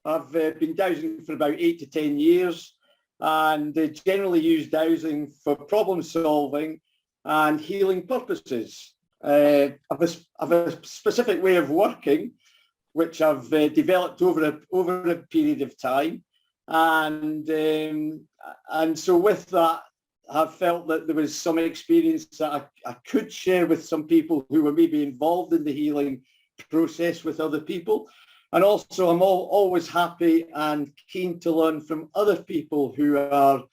I've been dowsing for about 8 to 10 years, and generally use dowsing for problem solving and healing purposes. I have a specific way of working, which I've developed over a period of time, and so with that, I've felt that there was some experience that I could share with some people who were maybe involved in the healing process with other people. And also, I'm always happy and keen to learn from other people who are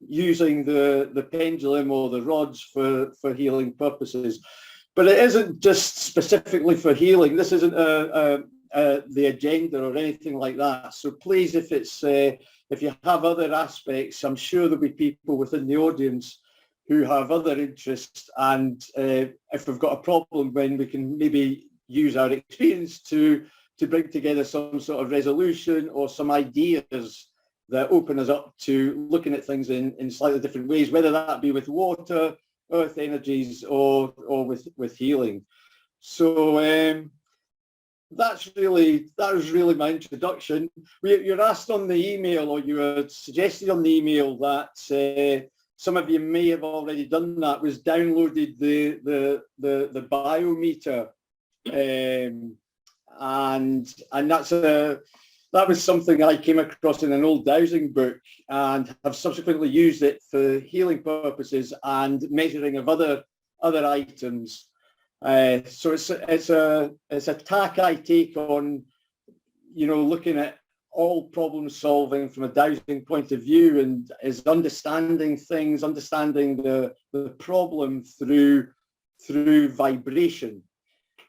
using the pendulum or the rods for healing purposes. But it isn't just specifically for healing. This isn't the agenda or anything like that. So please, if you have other aspects, I'm sure there'll be people within the audience who have other interests. And if we've got a problem, then we can maybe use our experience to bring together some sort of resolution or some ideas that open us up to looking at things in slightly different ways, whether that be with water, earth energies, or with healing. So that was really my introduction. You're asked on the email, or you were suggested on the email, that some of you may have already done that, was downloaded the biometer, and that was something I came across in an old dowsing book, and have subsequently used it for healing purposes and measuring of other items. So it's a tack I take on, looking at all problem solving from a dowsing point of view, and is understanding the problem through vibration.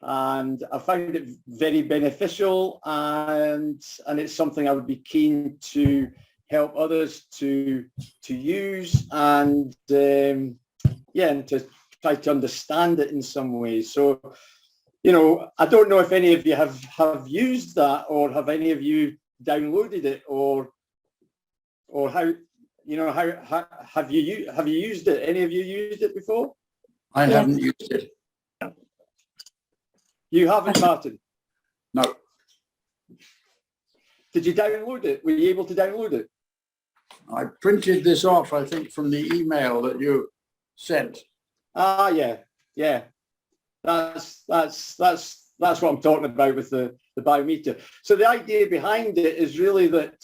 And I found it very beneficial, and it's something I would be keen to help others to use, and and to try to understand it in some ways. So, I don't know if any of you have used that, or have any of you downloaded it, or how have you used it? Any of you used it before? I haven't used it. You haven't, Martin? No. Did you download it? Were you able to download it? I printed this off, I think, from the email that you sent. Ah, yeah. That's what I'm talking about with the biometer. So the idea behind it is really that,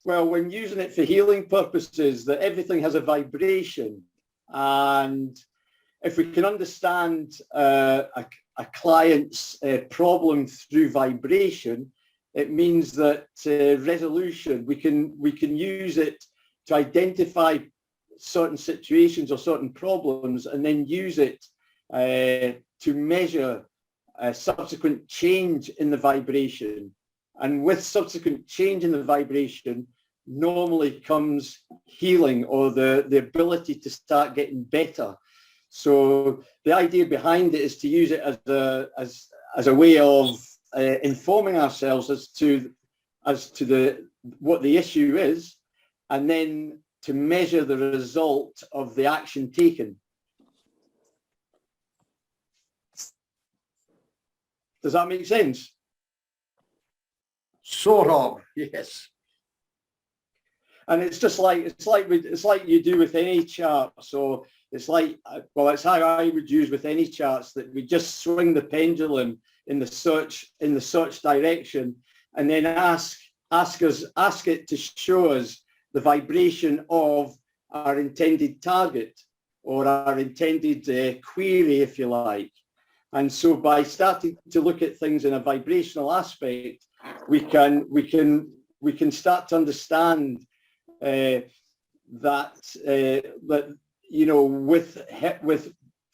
when using it for healing purposes, that everything has a vibration, and if we can understand a client's problem through vibration, it means that resolution, we can use it to identify certain situations or certain problems, and then use it to measure a subsequent change in the vibration. And with subsequent change in the vibration, normally comes healing, or the ability to start getting better. So the idea behind it is to use it as a way of informing ourselves as to what the issue is, and then to measure the result of the action taken. Does that make sense? Sort of, yes. And it's just it's like you do with any chart. So it's like, it's how I would use with any charts, that we just swing the pendulum in the search direction, and then ask it to show us the vibration of our intended target, or our intended query, if you like. And so by starting to look at things in a vibrational aspect, we can start to understand that with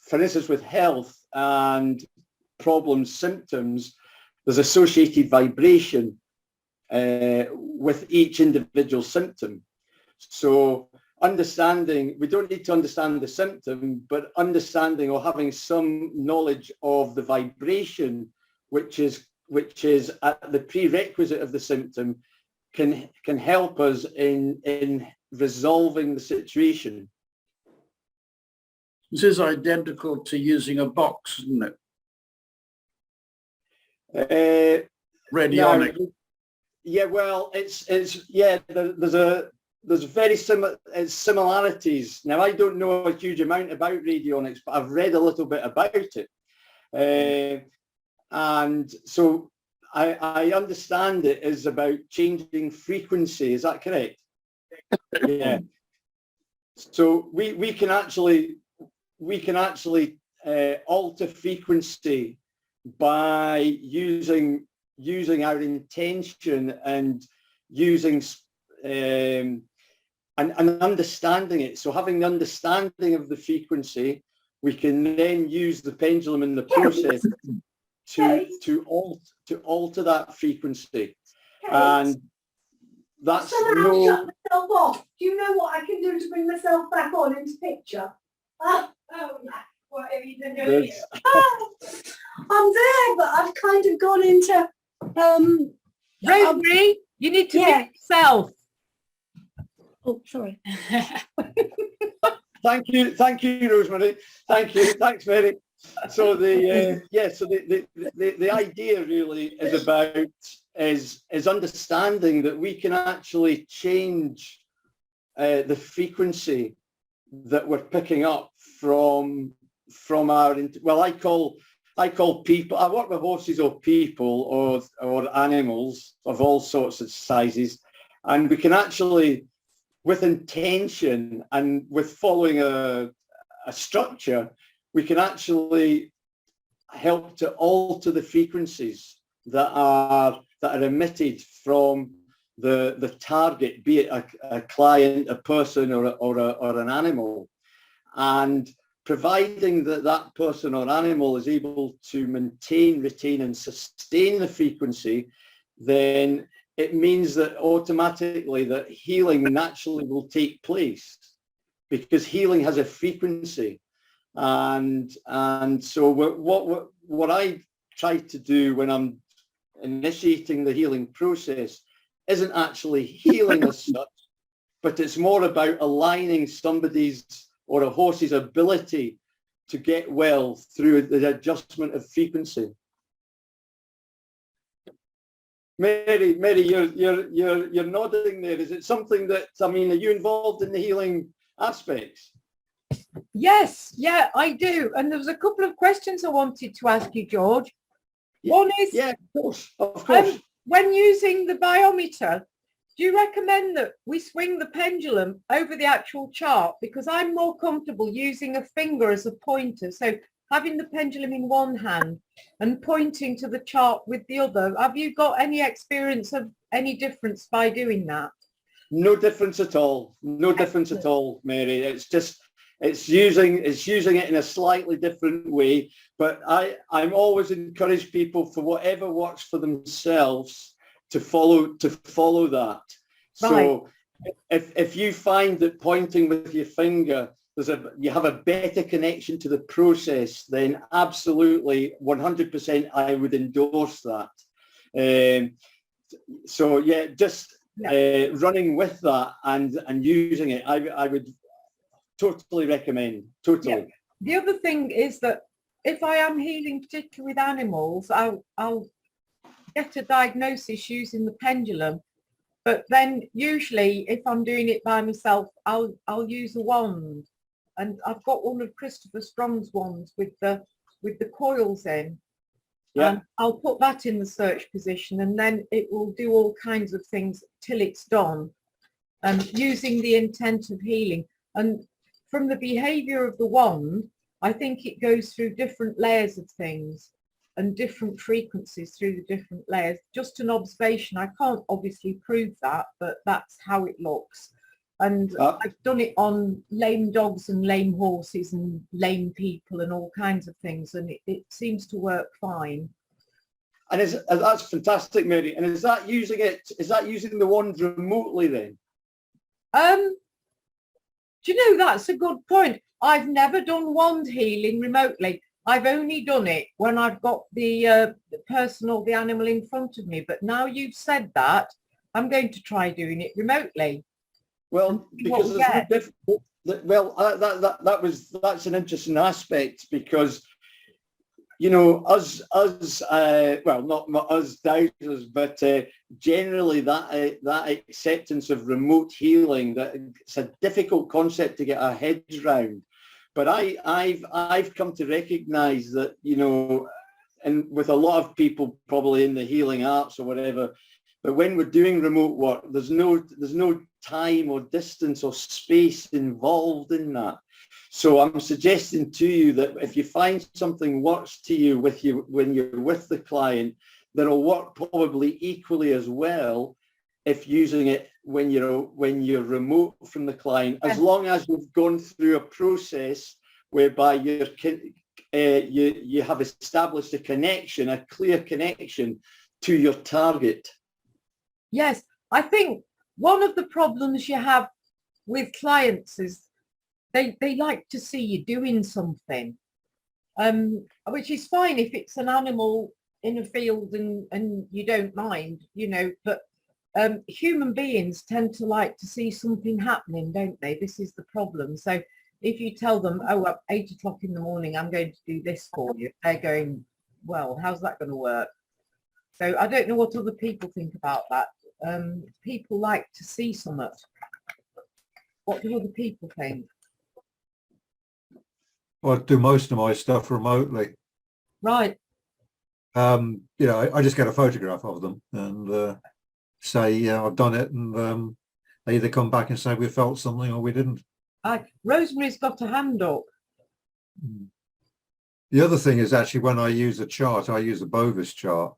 for instance, with health and problems, symptoms, there's associated vibration with each individual symptom. So understanding, we don't need to understand the symptom, but understanding or having some knowledge of the vibration, which is at the prerequisite of the symptom, can help us in resolving the situation. This is identical to using a box, isn't it? Radionic. yeah, well, there's very similar similarities. Now, I don't know a huge amount about radionics, but I've read a little bit about it. And so I understand it is about changing frequency. Is that correct? Yeah. So we can actually alter frequency by using our intention and using and understanding it. So having the understanding of the frequency, we can then use the pendulum in the process to alter that frequency. And that's somehow shut myself off. Do you know what I can do to bring myself back on into picture? Oh yeah. Whatever you can do. I'm there, but I've kind of gone into Rosemary, you need to mute yourself. Oh, sorry. Thank you, Rosemary. Thanks, Mary. So the idea really is about is understanding that we can actually change the frequency that we're picking up from our, well, I call people, I work with horses or people or animals of all sorts of sizes, and we can actually, with intention and with following a structure, we can actually help to alter the frequencies that are emitted from the target, be it a client, a person, or an animal. And providing that person or animal is able to maintain, retain, and sustain the frequency, then it means that automatically that healing naturally will take place, because healing has a frequency. And so what I try to do when I'm initiating the healing process isn't actually healing as such, but it's more about aligning somebody's or a horse's ability to get well through the adjustment of frequency. Mary, you're nodding there. Is it something that, I mean, are you involved in the healing aspects? Yes, yeah, I do. And there was a couple of questions I wanted to ask you, George. One is, yeah, of course. When using the biometer, do you recommend that we swing the pendulum over the actual chart? Because I'm more comfortable using a finger as a pointer. So having the pendulum in one hand and pointing to the chart with the other. Have you got any experience of any difference by doing that? No difference at all. No difference at all, Mary. It's just, it's using it in a slightly different way. But I'm always encourage people, for whatever works for themselves, to follow that. Right. So if you find that pointing with your finger, you have a better connection to the process, then absolutely 100% I would endorse that. So yeah, just running with that and using it, I would totally recommend. Totally. Yeah. The other thing is that if I am healing particularly with animals, I'll get a diagnosis using the pendulum, but then usually if I'm doing it by myself, I'll use a wand, and I've got one of Christopher Strong's wands with the coils in. Yeah. And I'll put that in the search position, and then it will do all kinds of things till it's done, using the intent of healing. And from the behavior of the wand, I think it goes through different layers of things and different frequencies through the different layers. Just an observation. I can't obviously prove that, but that's how it looks. And I've done it on lame dogs and lame horses and lame people and all kinds of things, and it seems to work fine. And that's fantastic, Mary. And is that using the wand remotely then? Do you know, that's a good point. I've never done wand healing remotely. I've only done it when I've got the person or the animal in front of me. But now you've said that, I'm going to try doing it remotely. Well, because that's an interesting aspect, because you know, well, not us dowsers, but generally that acceptance of remote healing, that it's a difficult concept to get our heads around. But I've come to recognise that, you know, and with a lot of people probably in the healing arts or whatever, but when we're doing remote work, there's no time or distance or space involved in that. So I'm suggesting to you that if you find something works to you when you're with the client, that'll work probably equally as well if using it when you're remote from the client, as long as you've gone through a process whereby you have established a connection, a clear connection to your target. Yes, I think one of the problems you have with clients is they like to see you doing something, which is fine if it's an animal in a field and you don't mind, you know, but human beings tend to like to see something happening, don't they? This is the problem. So if you tell them, oh, at 8 o'clock in the morning, I'm going to do this for you, they're going, well, how's that going to work? So I don't know what other people think about that. People like to see something. What do other people think? Well, I do most of my stuff remotely. Right. You know, I just get a photograph of them and say, yeah, I've done it, and they either come back and say we felt something or we didn't. Rosemary's got a hand up. The other thing is actually when I use a chart, I use a Bovis chart,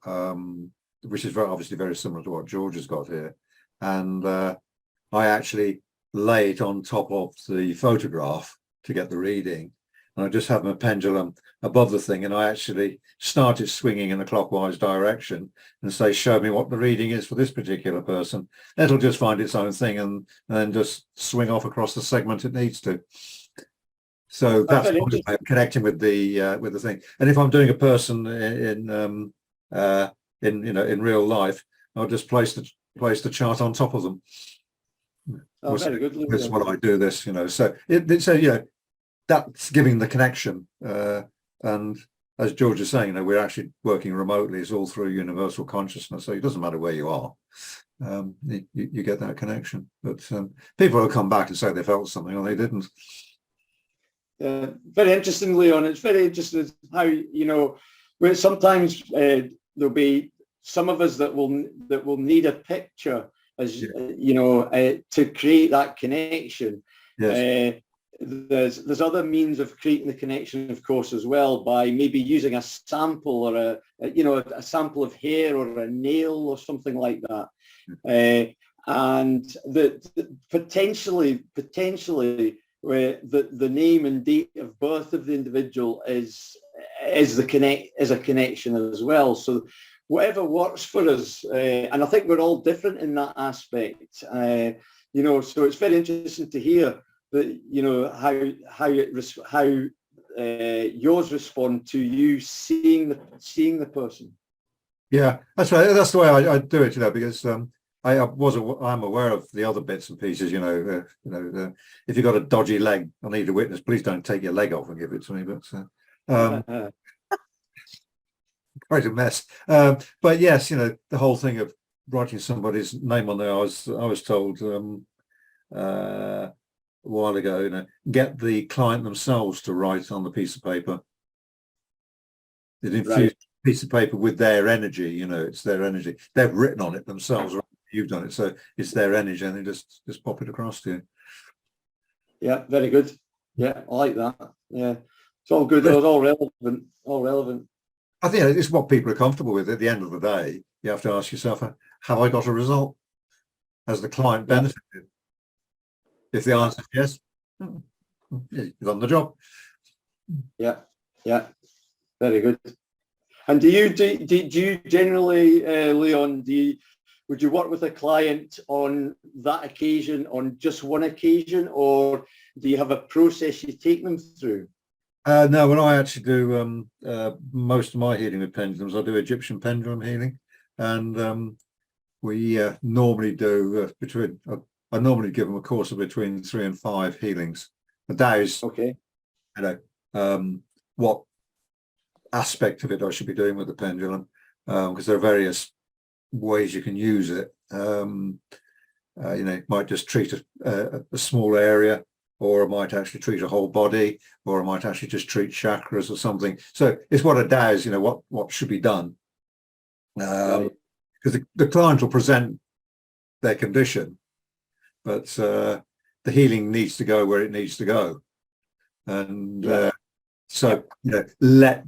which is obviously very similar to what George has got here. And I actually lay it on top of the photograph to get the reading. And I just have my pendulum above the thing, and I actually start it swinging in a clockwise direction and say, show me what the reading is for this particular person. It'll just find its own thing and then just swing off across the segment it needs to. So that's one way of connecting with the thing. And if I'm doing a person in real life, I'll just place the chart on top of them. Oh, very good. That's what I do this, you know. So it's you know, that's giving the connection. And as George is saying, you know, we're actually working remotely. It's all through universal consciousness. So it doesn't matter where you are. You get that connection. But people will come back and say they felt something or they didn't. Very interesting, Leon. It's very interesting how, you know, where sometimes there'll be some of us that will need a picture, as you know, to create that connection. Yes. There's other means of creating the connection, of course, as well, by maybe using a sample or a sample of hair or a nail or something like that. And potentially where the name and date of birth of the individual is a connection as well. So whatever works for us, and I think we're all different in that aspect. You know, so it's very interesting to hear that, you know, how yours respond to you seeing the person. Yeah, that's right. That's the way I do it, you know, because I'm aware of the other bits and pieces, you know. If you've got a dodgy leg, I need a witness. Please don't take your leg off and give it to me. But quite a mess. But yes, you know, the whole thing of writing somebody's name on there. I was told a while ago, you know, get the client themselves to write on the piece of paper. It infused a piece of paper with their energy, you know, it's their energy. They've written on it themselves, right? You've done it, so it's their energy, and they just pop it across to you. Yeah, very good. Yeah, I like that. Yeah, it's all good. It's all relevant. All relevant. I think it's what people are comfortable with. At the end of the day, you have to ask yourself, have I got a result? Has the client benefited? If the answer is yes, he's on the job. Yeah, very good. And do you generally, Leon, would you work with a client on that occasion, on just one occasion, or do you have a process you take them through? No, when I actually do most of my healing with pendulums, I do Egyptian pendulum healing, and we normally do I normally give them a course of between 3 and 5 healings. The Dows, okay, you know, what aspect of it I should be doing with the pendulum, because there are various ways you can use it. You know, it might just treat a small area, or it might actually treat a whole body, or it might actually just treat chakras or something. So it's what it does, you know, what should be done. Because the client will present their condition, but the healing needs to go where it needs to go. And so, you know, let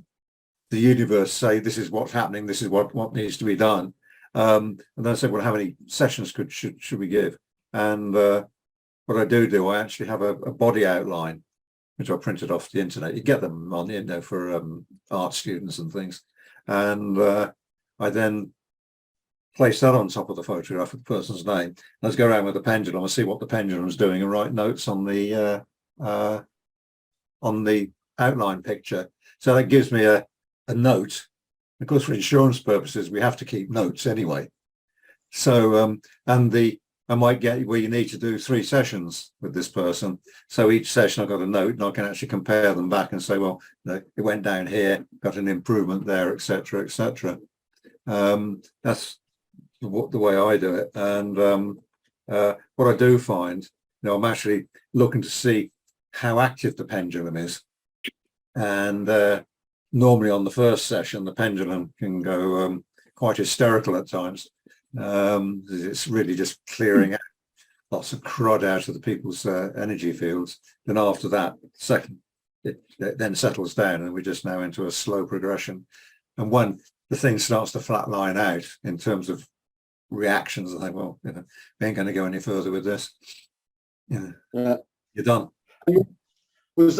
the universe say, this is what's happening, this is what needs to be done. And then I said, well, how many sessions should we give? And what I do, I actually have a body outline, which I printed off the internet. You get them on the internet for art students and things. And I then place that on top of the photograph of the person's name. Let's go around with the pendulum and see what the pendulum's doing and write notes on the outline picture. So that gives me a note. Of course, for insurance purposes, we have to keep notes anyway. So, I might get where you need to do 3 sessions with this person. So each session I've got a note, and I can actually compare them back and say, well, you know, it went down here, got an improvement there, etc., etc. That's the way I do it. And what I do find, you know, I'm actually looking to see how active the pendulum is. And normally on the first session, the pendulum can go quite hysterical at times. It's really just clearing out lots of crud out of the people's energy fields. Then after that, it then settles down, and we're just now into a slow progression. And when the thing starts to flatline out in terms of reactions, I think, well, you know, we ain't going to go any further with this. You know, you're done. Was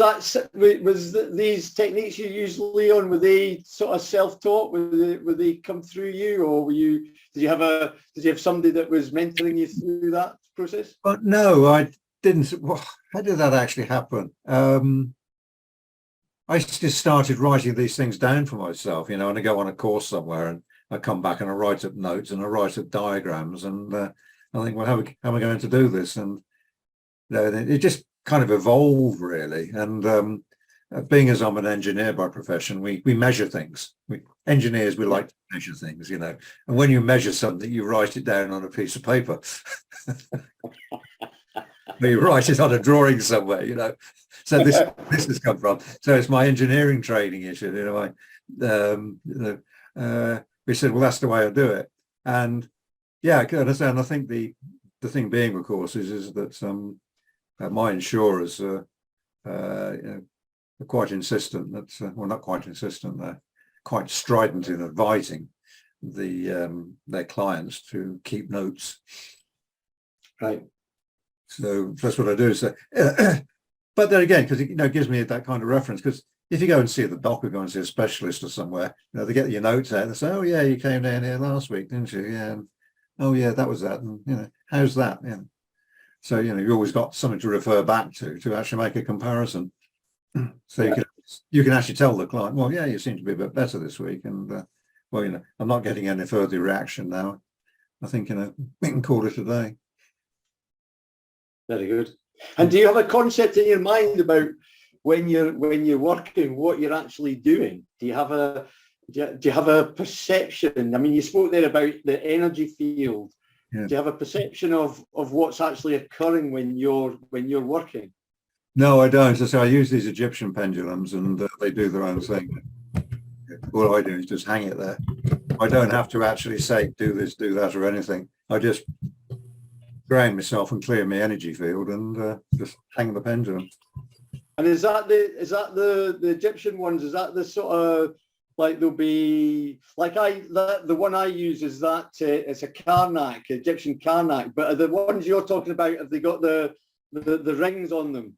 these techniques you use, Leon, were they sort of self-taught? Were they come through you, or did you have somebody that was mentoring you through that process? But no, I didn't. Well, how did that actually happen? I just started writing these things down for myself, you know, and I go on a course somewhere and I come back and I write up notes and I write up diagrams, and I think, well, how am I going to do this? And you know, it just kind of evolved, really. And being as I'm an engineer by profession, we measure things. Engineers, we like to measure things, you know. And when you measure something, you write it down on a piece of paper. You write it on a drawing somewhere, you know. So this has come from. So it's my engineering training issue, you know. We said, well, that's the way I do it. And yeah, I can understand. I think the thing being, of course, is that my insurers you know, are quite insistent that, well, not quite insistent, they're quite strident in advising their clients to keep notes. Right. So that's what I do. So, but then again, because it gives me that kind of reference. Because if you go and see the doctor, go and see a specialist or somewhere, you know, they get your notes out and they say, "Oh yeah, you came down here last week, didn't you? Yeah. And, oh yeah, that was that. And you know, how's that? Yeah." So you know, you've always got something to refer back to actually make a comparison. So you can actually tell the client, "Well, yeah, you seem to be a bit better this week," and well, you know, I'm not getting any further reaction now. I think, you know, we can call it a day. Very good. And do you have a concept in your mind about when you're working, what you're actually doing? Do you have a perception? I mean, you spoke there about the energy field. Yeah. Do you have a perception of what's actually occurring when you're working? No, I don't. So I use these Egyptian pendulums, and they do their own thing. All I do is just hang it there. I don't have to actually say, do this, do that, or anything. I just ground myself and clear my energy field and just hang the pendulum. And is that the Egyptian ones? Is that the sort of, like, there'll be like the one I use is that it's a Karnak, Egyptian Karnak, but are the ones you're talking about, have they got the rings on them?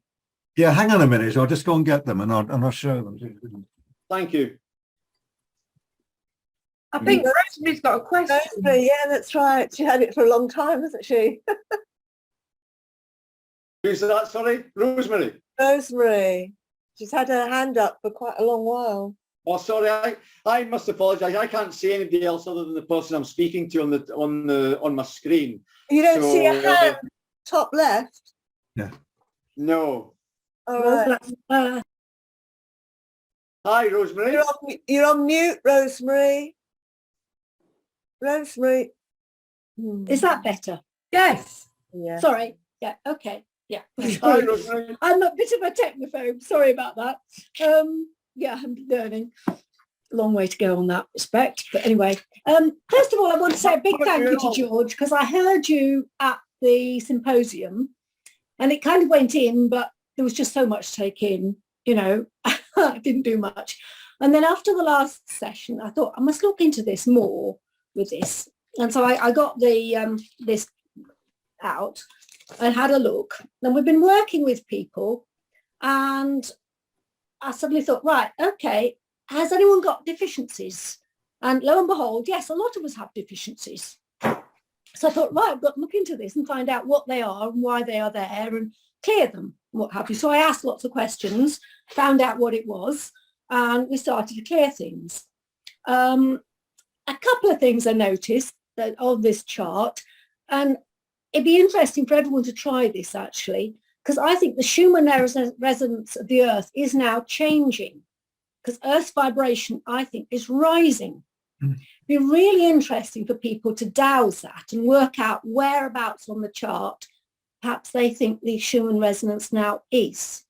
Yeah, hang on a minute. I'll just go and get them and I'll show them. Thank you. I think Rosemary's got a question. Rosemary, yeah, that's right. She had it for a long time, hasn't she? Who's that? Sorry, Rosemary. Rosemary. She's had her hand up for quite a long while. Oh, sorry. I must apologise. I can't see anybody else other than the person I'm speaking to on my screen. You don't see a hand top left? Yeah. No. All right. Hi, Rosemary. You're on mute, Rosemary. Rosemary. Is that better? Yes. Yeah. Sorry. Yeah. Okay. Yeah. Hi, Sorry. Rosemary. I'm a bit of a technophobe. Sorry about that. Yeah, I'm learning. Long way to go on that respect. But anyway, first of all, I want to say a big thank you to George, because I heard you at the symposium and it kind of went in, but there was just so much to take in, you know, I didn't do much. And then after the last session, I thought I must look into this more with this. And so I got the this out and had a look. And we've been working with people, and I suddenly thought, right, okay, has anyone got deficiencies? And lo and behold, yes, a lot of us have deficiencies. So I thought, right, I've got to look into this and find out what they are and why they are there and clear them, and what have you. So I asked lots of questions, found out what it was, and we started to clear things. A couple of things I noticed that on this chart, and it'd be interesting for everyone to try this actually, because I think the Schumann resonance of the Earth is now changing, because Earth's vibration, I think, is rising. It'd be really interesting for people to dowse that and work out whereabouts on the chart perhaps they think the Schumann resonance now is.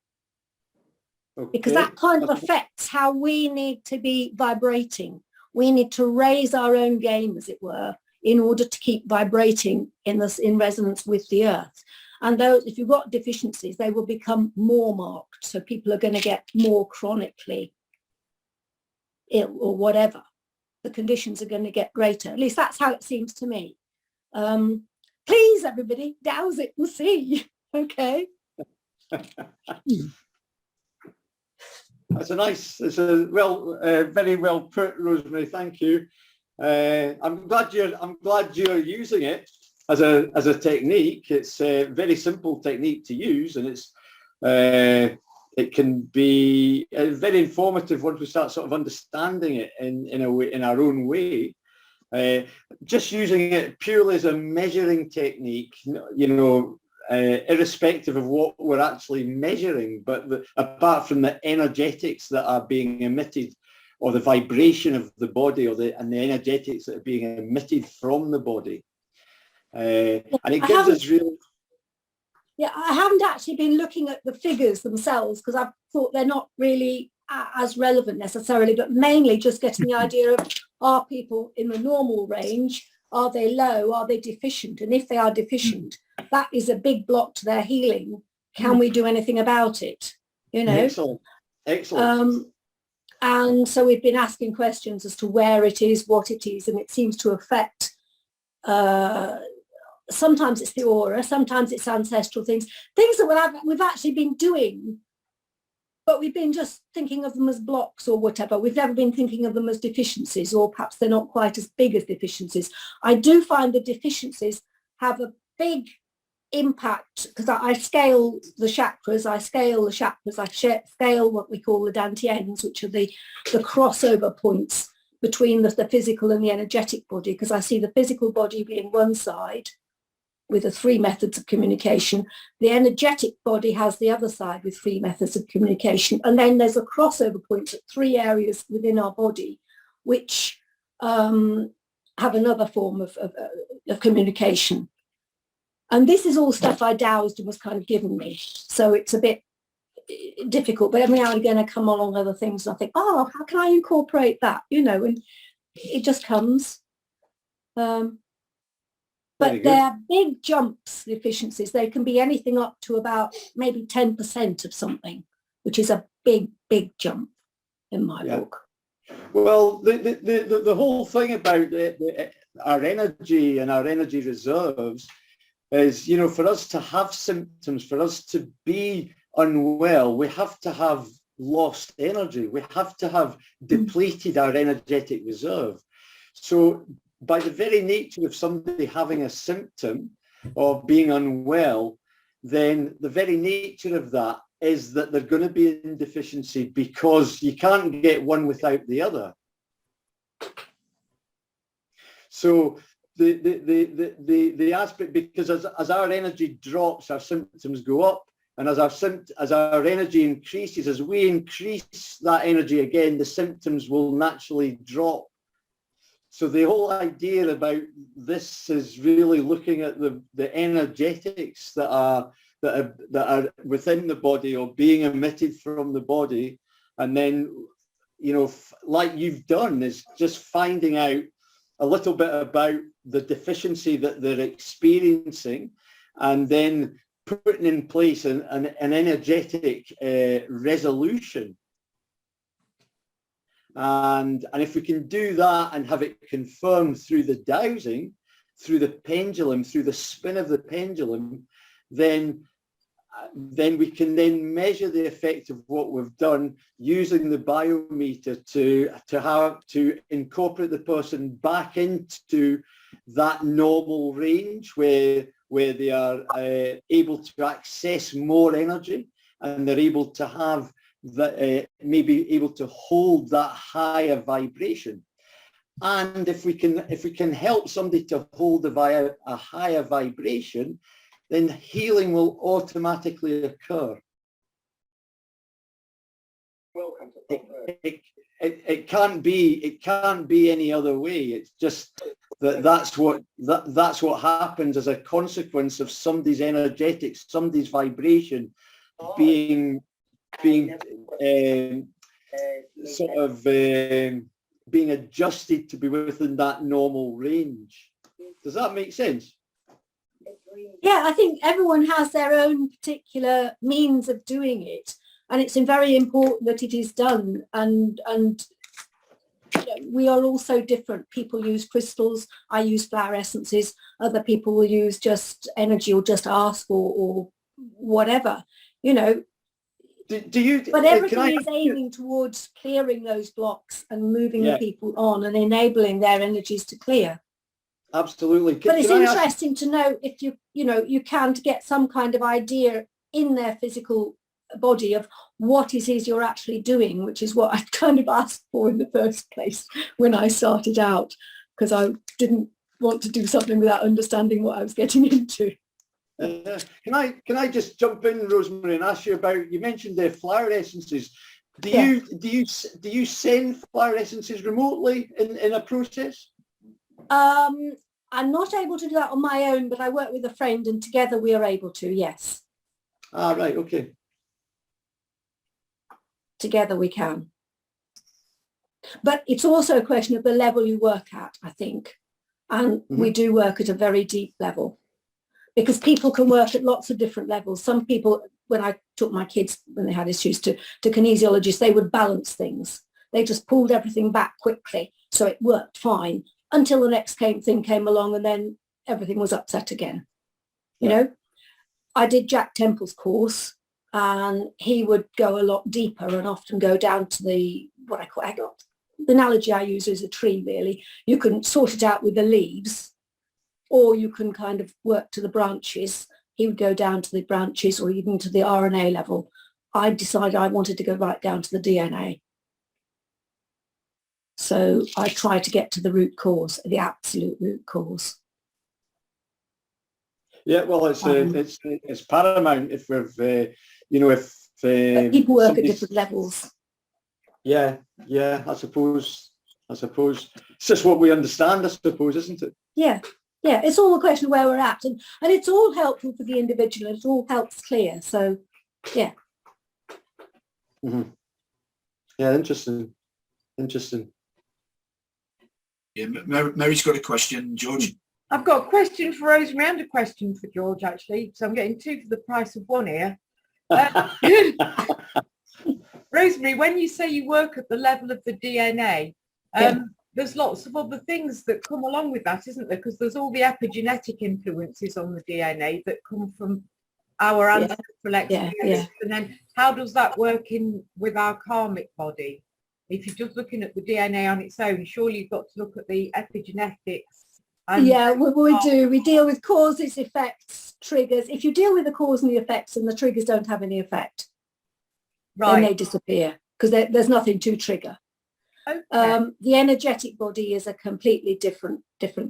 Okay. Because that kind of affects how we need to be vibrating. We need to raise our own game, as it were, in order to keep vibrating in resonance with the Earth. And those, if you've got deficiencies, they will become more marked. So people are going to get more chronically ill or whatever. The conditions are going to get greater. At least that's how it seems to me. Please, everybody, douse it and see. Okay. That's it's a very well put, Rosemary. Thank you. I'm glad you're using it as a technique. It's a very simple technique to use, and it can be very informative once we start sort of understanding it in our own way. Just using it purely as a measuring technique, you know, irrespective of what we're actually measuring, but apart from the energetics that are being emitted, or the vibration of the body, and the energetics that are being emitted from the body, and it gives us real. Yeah, I haven't actually been looking at the figures themselves, because I thought they're not really as relevant necessarily, but mainly just getting the idea of, are people in the normal range? Are they low? Are they deficient? And if they are deficient, that is a big block to their healing. Can we do anything about it? You know? Excellent. And so we've been asking questions as to where it is, what it is, and it seems to affect, sometimes it's the aura, sometimes it's ancestral things that we've actually been doing, but we've been just thinking of them as blocks or whatever. We've never been thinking of them as deficiencies, or perhaps they're not quite as big as deficiencies. I do find the deficiencies have a big impact, because I scale the chakras, I scale what we call the dantians, which are the crossover points between the physical and the energetic body, because I see the physical body being one side with the 3 methods of communication. The energetic body has the other side with 3 methods of communication. And then there's a crossover point at 3 areas within our body, which have another form of communication. And this is all stuff I dowsed and was kind of given me. So it's a bit difficult, but every now and again I come along other things and I think, oh, how can I incorporate that? You know, and it just comes. But they're big jumps, the efficiencies. They can be anything up to about maybe 10% of something, which is a big, big jump in my book. Well, the whole thing about our energy and our energy reserves is, you know, for us to have symptoms, for us to be unwell, we have to have lost energy. We have to have depleted our energetic reserve. So by the very nature of somebody having a symptom of being unwell, then the very nature of that is that they're going to be in deficiency, because you can't get one without the other. So the aspect, because as our energy drops, our symptoms go up. And as our energy increases, as we increase that energy again, the symptoms will naturally drop. So the whole idea about this is really looking at the energetics that are within the body or being emitted from the body, and then, you know, like you've done, is just finding out a little bit about the deficiency that they're experiencing, and then putting in place an energetic resolution. And if we can do that and have it confirmed through the dowsing, through the pendulum, through the spin of the pendulum, then we can then measure the effect of what we've done using the biometer to incorporate the person back into that normal range where they are able to access more energy, and they're able to have that, maybe able to hold that higher vibration. And if we can help somebody to hold a higher vibration, then healing will automatically occur. It can't be any other way. It's just that's what happens as a consequence of somebody's energetics, somebody's vibration being being adjusted to be within that normal range. Does that make sense? Yeah, I think everyone has their own particular means of doing it, and it's very important that it is done. And we are also different. People use crystals. I use flower essences. Other people will use just energy or just ask or whatever, you know. But everything is aiming towards clearing those blocks and moving the people on and enabling their energies to clear. Absolutely. But it's interesting to know if you can get some kind of idea in their physical body of what it is you're actually doing, which is what I kind of asked for in the first place when I started out, because I didn't want to do something without understanding what I was getting into. Can I just jump in, Rosemary, and ask you about, you mentioned the flower essences. Do you send flower essences remotely in a process? I'm not able to do that on my own, but I work with a friend and together we are able to, yes. Ah, right, okay. Together we can. But it's also a question of the level you work at, I think. And we do work at a very deep level, because people can work at lots of different levels. Some people, when I took my kids, when they had issues, to kinesiologists, they would balance things. They just pulled everything back quickly, so it worked fine until the next thing came along, and then everything was upset again. You know, I did Jack Temple's course, and he would go a lot deeper and often go down to the analogy I use is a tree, really. You can sort it out with the leaves, or you can kind of work to the branches. He would go down to the branches or even to the RNA level. I decided I wanted to go right down to the DNA. So I tried to get to the root cause, the absolute root cause. Yeah, well, it's paramount if we've, if people work at different levels. Yeah, I suppose it's just what we understand, I suppose, isn't it? Yeah, it's all a question of where we're at, and it's all helpful for the individual. It all helps clear. So, yeah. Mm-hmm. Yeah, interesting. Yeah, Mary's got a question, George. I've got a question for Rosemary and a question for George, actually. So I'm getting two for the price of one here. Rosemary, when you say you work at the level of the DNA, there's lots of other things that come along with that, isn't there? Because there's all the epigenetic influences on the DNA that come from our ancestral experience. And then how does that work in with our karmic body? If you're just looking at the DNA on its own, surely you've got to look at the epigenetics. We do. We deal with causes, effects, triggers. If you deal with the cause and the effects and the triggers don't have any effect, then they disappear because there's nothing to trigger. Okay. The energetic body is a completely different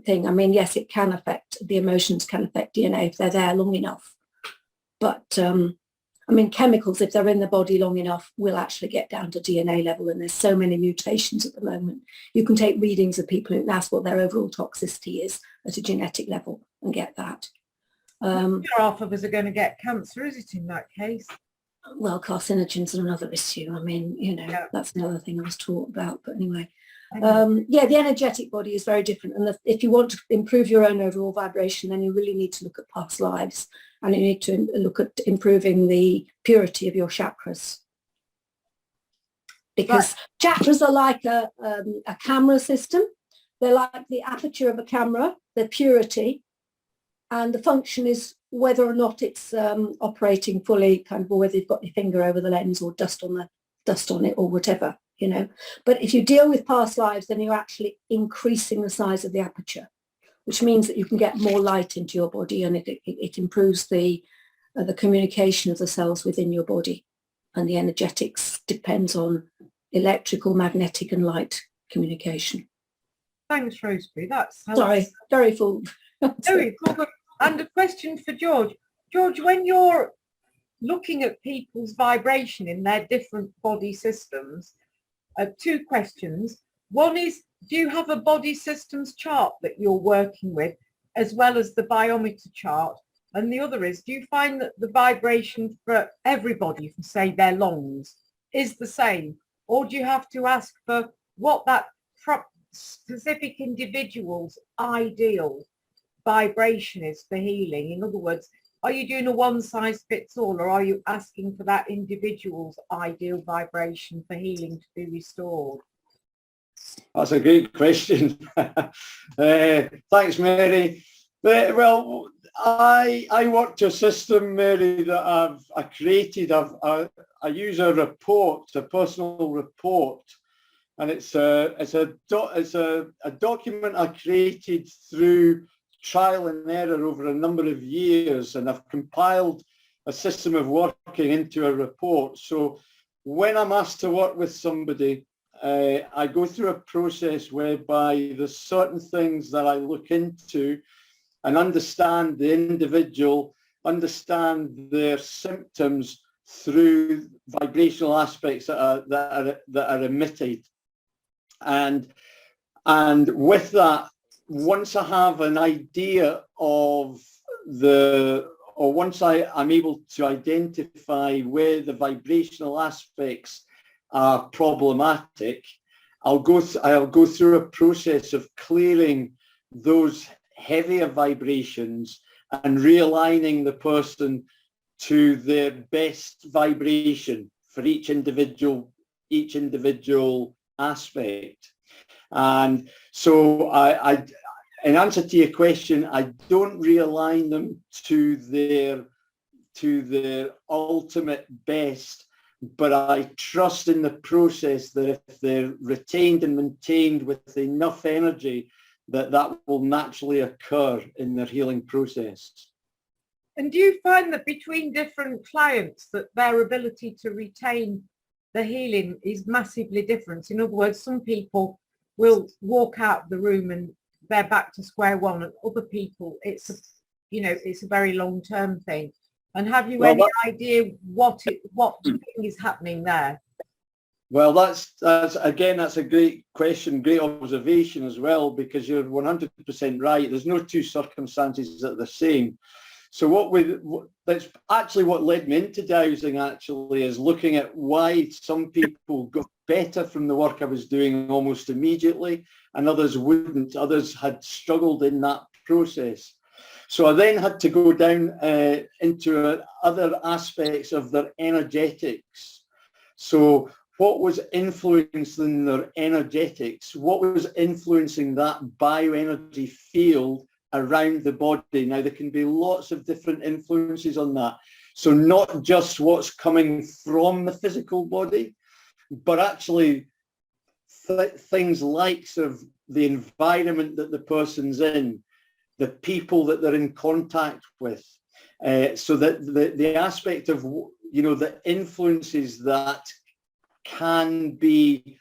thing. I mean, yes, it can affect, the emotions can affect DNA if they're there long enough. But I mean, chemicals, if they're in the body long enough, will actually get down to DNA level, and there's so many mutations at the moment. You can take readings of people and ask what their overall toxicity is at a genetic level and get that. Half of us are going to get cancer, is it, in that case? Well, carcinogens are another issue. I mean, you know, that's another thing I was taught about. But anyway, yeah, the energetic body is very different. And if you want to improve your own overall vibration, then you really need to look at past lives, and you need to look at improving the purity of your chakras. Because chakras are like a camera system. They're like the aperture of a camera, their purity, and the function is whether or not it's operating fully, kind of, or whether you've got your finger over the lens or dust on it or whatever, you know. But if you deal with past lives, then you're actually increasing the size of the aperture, which means that you can get more light into your body, and it improves the communication of the cells within your body. And the energetics depends on electrical, magnetic and light communication. Thanks, Rosemary. That's sorry, very full. Very full. And a question for George. George, when you're looking at people's vibration in their different body systems, two questions. One is, do you have a body systems chart that you're working with, as well as the biometer chart? And the other is, do you find that the vibration for everybody, for say their lungs, is the same? Or do you have to ask for what that specific individual's ideal vibration is for healing? In other words, are you doing a one-size-fits-all, or are you asking for that individual's ideal vibration for healing to be restored? That's a great question. Thanks, Mary. Well, I work to a system, Mary, that I created. I use a report, a personal report, and it's a document I created through trial and error over a number of years, and I've compiled a system of working into a report. So when I'm asked to work with somebody, I go through a process whereby there's certain things that I look into and understand the individual, understand their symptoms through vibrational aspects that are emitted. And with that, once I have an idea of once I'm able to identify where the vibrational aspects are problematic, I'll go through a process of clearing those heavier vibrations and realigning the person to their best vibration for each individual aspect. And so I in answer to your question, I don't realign them to their ultimate best, but I trust in the process that if they're retained and maintained with enough energy, that will naturally occur in their healing process. And do you find that between different clients that their ability to retain the healing is massively different? In other words, some people will walk out of the room and they're back to square one, and other people it's a very long-term thing. And have you any idea what thing is happening there? Well, that's a great question, great observation as well, because you're 100% right. There's no two circumstances that are the same. So that's actually what led me into dowsing, actually, is looking at why some people got better from the work I was doing almost immediately and others wouldn't. Others had struggled in that process. So I then had to go down into other aspects of their energetics. So what was influencing their energetics? What was influencing that bioenergy field around the body? Now, there can be lots of different influences on that. So not just what's coming from the physical body, but actually things like sort of the environment that the person's in, the people that they're in contact with. So that the aspect of, the influences that can be,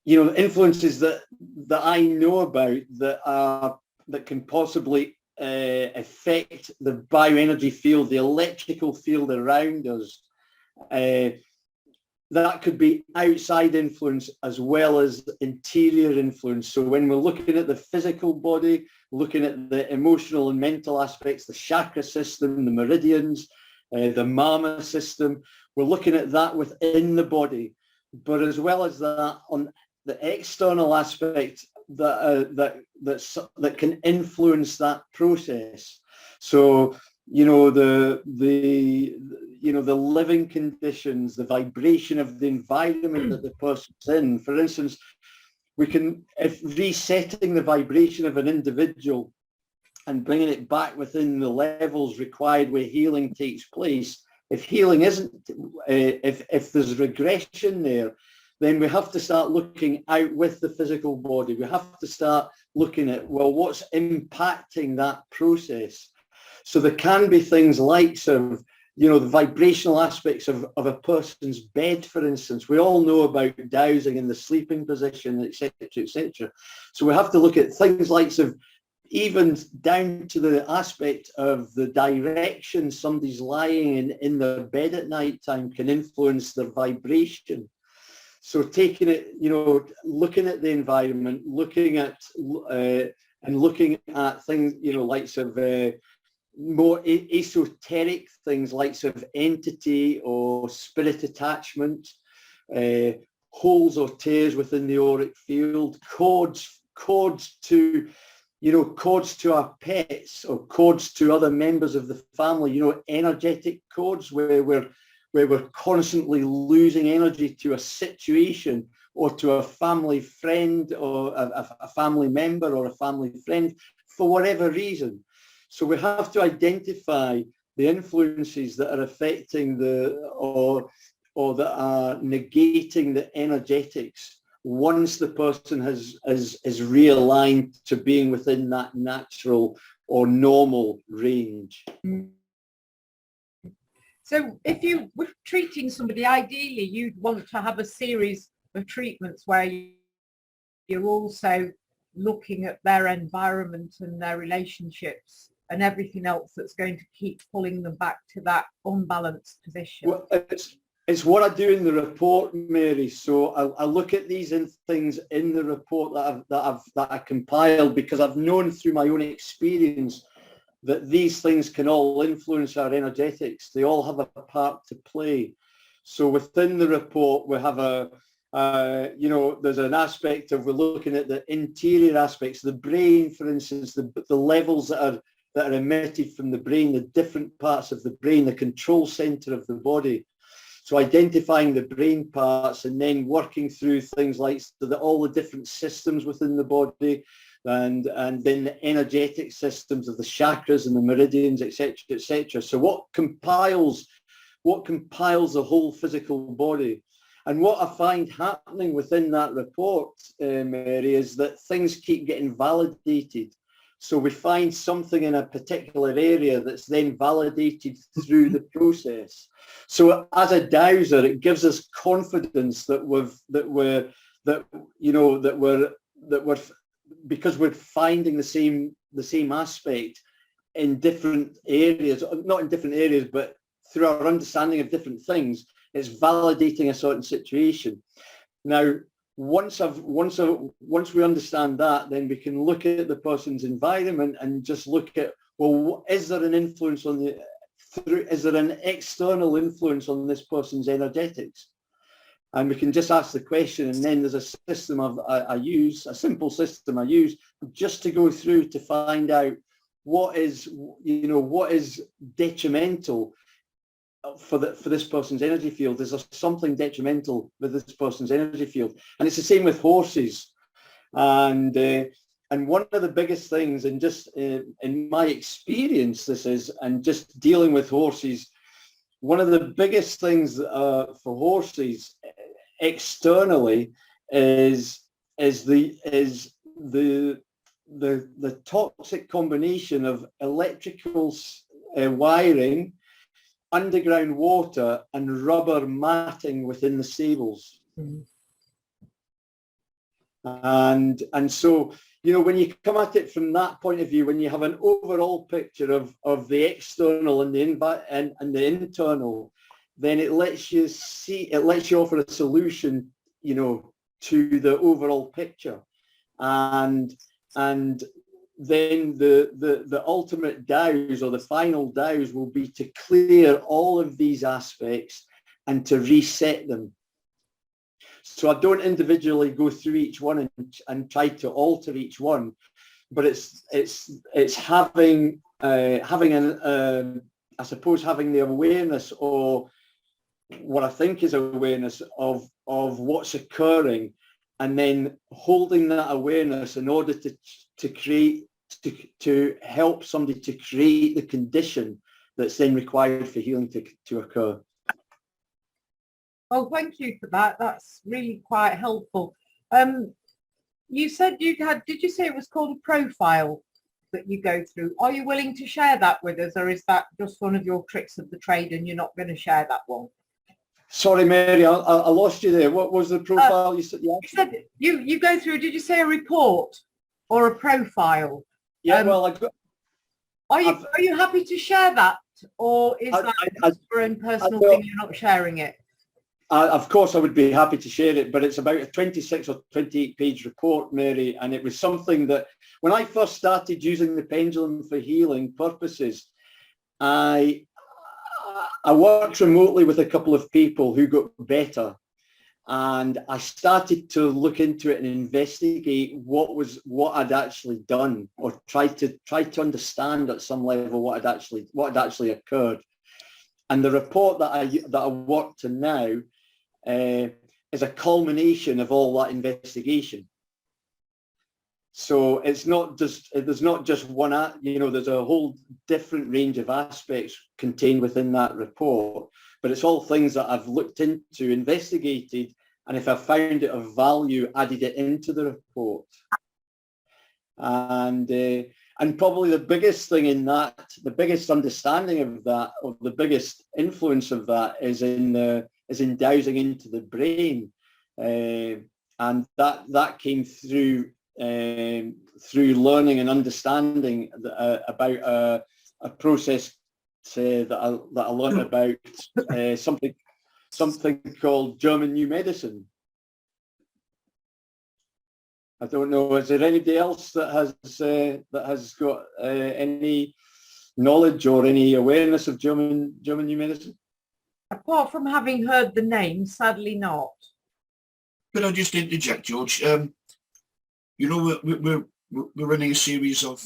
you know, influences that I know about that can possibly affect the bioenergy field, the electrical field around us. That could be outside influence as well as interior influence. So when we're looking at the physical body, looking at the emotional and mental aspects, the chakra system, the meridians, the mama system, we're looking at that within the body. But as well as that, on the external aspect that can influence that process. So, you know, the living conditions, the vibration of the environment that the person's in. For instance, if resetting the vibration of an individual and bringing it back within the levels required where healing takes place. If healing isn't, if there's regression there, then we have to start looking out with the physical body. We have to start looking at, well, what's impacting that process? So there can be things like sort of, you know, the vibrational aspects of a person's bed, for instance. We all know about dowsing in the sleeping position, etc., etc. So we have to look at things like sort of, even down to the aspect of the direction somebody's lying in their bed at night time can influence their vibration. So taking it, you know, looking at the environment, looking at things, you know, like sort of more esoteric things like sort of entity or spirit attachment, holes or tears within the auric field, cords to, you know, cords to our pets or cords to other members of the family, you know, energetic cords where we're constantly losing energy to a situation or to a family friend or a family member or a family friend for whatever reason. So we have to identify the influences that are affecting or that are negating the energetics once the person is realigned to being within that natural or normal range. So if you were treating somebody, ideally you'd want to have a series of treatments where you're also looking at their environment and their relationships and everything else that's going to keep pulling them back to that unbalanced position. Well, it's what I do in the report, Mary. So I look at these things in the report that I compiled, because I've known through my own experience that these things can all influence our energetics. They all have a part to play. So within the report, we have you know, there's an aspect of, we're looking at the interior aspects, the brain, for instance, the levels that are emitted from the brain, the different parts of the brain, the control center of the body. So identifying the brain parts and then working through things like all the different systems within the body, and then the energetic systems of the chakras and the meridians, etc., etc. So what compiles the whole physical body? And what I find happening within that report, Mary, is that things keep getting validated. So we find something in a particular area that's then validated through the process. So as a dowser, it gives us confidence that we're because we're finding the same aspect in different areas, not in different areas, but through our understanding of different things, it's validating a certain situation. Now, once we understand that, then we can look at the person's environment and just look at, well, is there an influence is there an external influence on this person's energetics? And we can just ask the question, and then there's a system a simple system I use just to go through to find out what is detrimental for this person's energy field. Is there something detrimental with this person's energy field? And it's the same with horses. And one of the biggest things, and just in my experience, and just dealing with horses, one of the biggest things for horses externally is the toxic combination of electrical wiring, underground water, and rubber matting within the stables. And so, you know, when you come at it from that point of view, when you have an overall picture of the external and the internal, then it lets you offer a solution, you know, to the overall picture. And then the ultimate dows, or the final dows, will be to clear all of these aspects and to reset them. So I don't individually go through each one and try to alter each one, but it's having an I suppose having the awareness, or what I think is awareness of what's occurring, and then holding that awareness in order to help somebody to create the condition that's then required for healing to occur. Oh, thank you for that. That's really quite helpful. You said did you say it was called a profile that you go through? Are you willing to share that with us, or is that just one of your tricks of the trade and you're not going to share that one? Sorry, Mary, I lost you there. What was the profile you said? You said you go through, did you say a report or a profile? Yeah, well, I got, are you happy to share that, or is that for a personal thing, you're not sharing it? Of course, I would be happy to share it, but it's about a 26 or 28 page report, Mary, and it was something that when I first started using the pendulum for healing purposes, I worked remotely with a couple of people who got better, and I started to look into it and investigate what I'd actually done, or try to understand at some level what had actually occurred. And the report that I work to now is a culmination of all that investigation. So there's not just one, you know, there's a whole different range of aspects contained within that report, but it's all things that I've looked into, investigated, and if I found it of value, added it into the report. And probably the biggest thing in that, the biggest understanding of that, or the biggest influence of that, is in dowsing into the brain, and that came through learning and understanding about a process that I learned about, something called German New Medicine. I don't know. Is there anybody else that has got any knowledge or any awareness of German New Medicine? Apart from having heard the name, sadly not. Could I just interject, George? You know, we're running a series of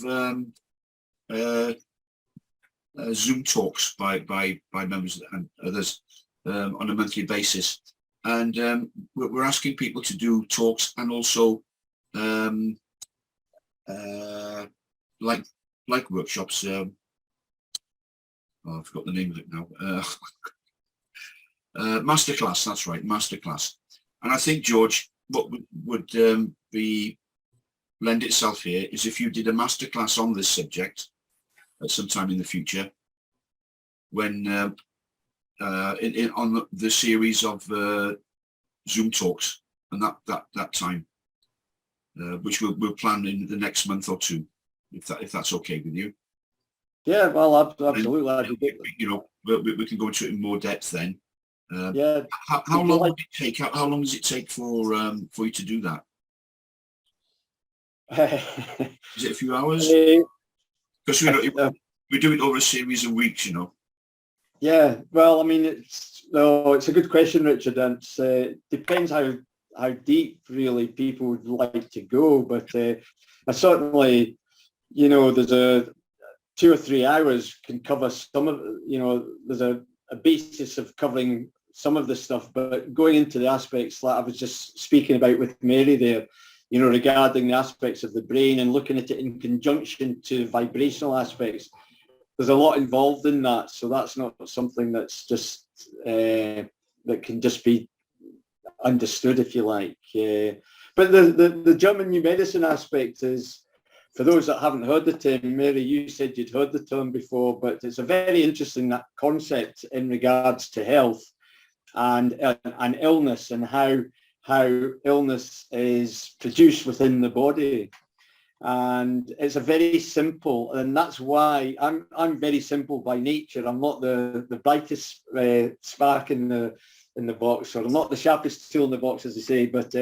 Zoom talks by members and others on a monthly basis, and we're asking people to do talks and also like workshops. Oh, I forgot the name of it now. Masterclass. That's right, masterclass. And I think, George, what would be lend itself here is if you did a masterclass on this subject at some time in the future, when on the series of Zoom talks, and that time, which we'll plan in the next month or two, if that's okay with you. Yeah, well, absolutely. You know, we can go into it in more depth then. Yeah. How long would it take? How long does it take for you to do that? Is it a few hours? Because we do it over a series of weeks, you know. Yeah, well, I mean, it's a good question, Richard, and it depends how deep really people would like to go, but I certainly, you know, there's 2 or 3 hours can cover some of, you know, there's a basis of covering some of the stuff, but going into the aspects that I was just speaking about with Mary there, you know, regarding the aspects of the brain and looking at it in conjunction to vibrational aspects, there's a lot involved in that. So that's not something that's just that can just be understood, if you like. But the German New Medicine aspect is, for those that haven't heard the term, Mary, you said you'd heard the term before, but it's a very interesting concept in regards to health and illness, and how how illness is produced within the body. And it's a very simple, and that's why I'm very simple by nature. I'm not the brightest spark in the box, or I'm not the sharpest tool in the box, as they say, but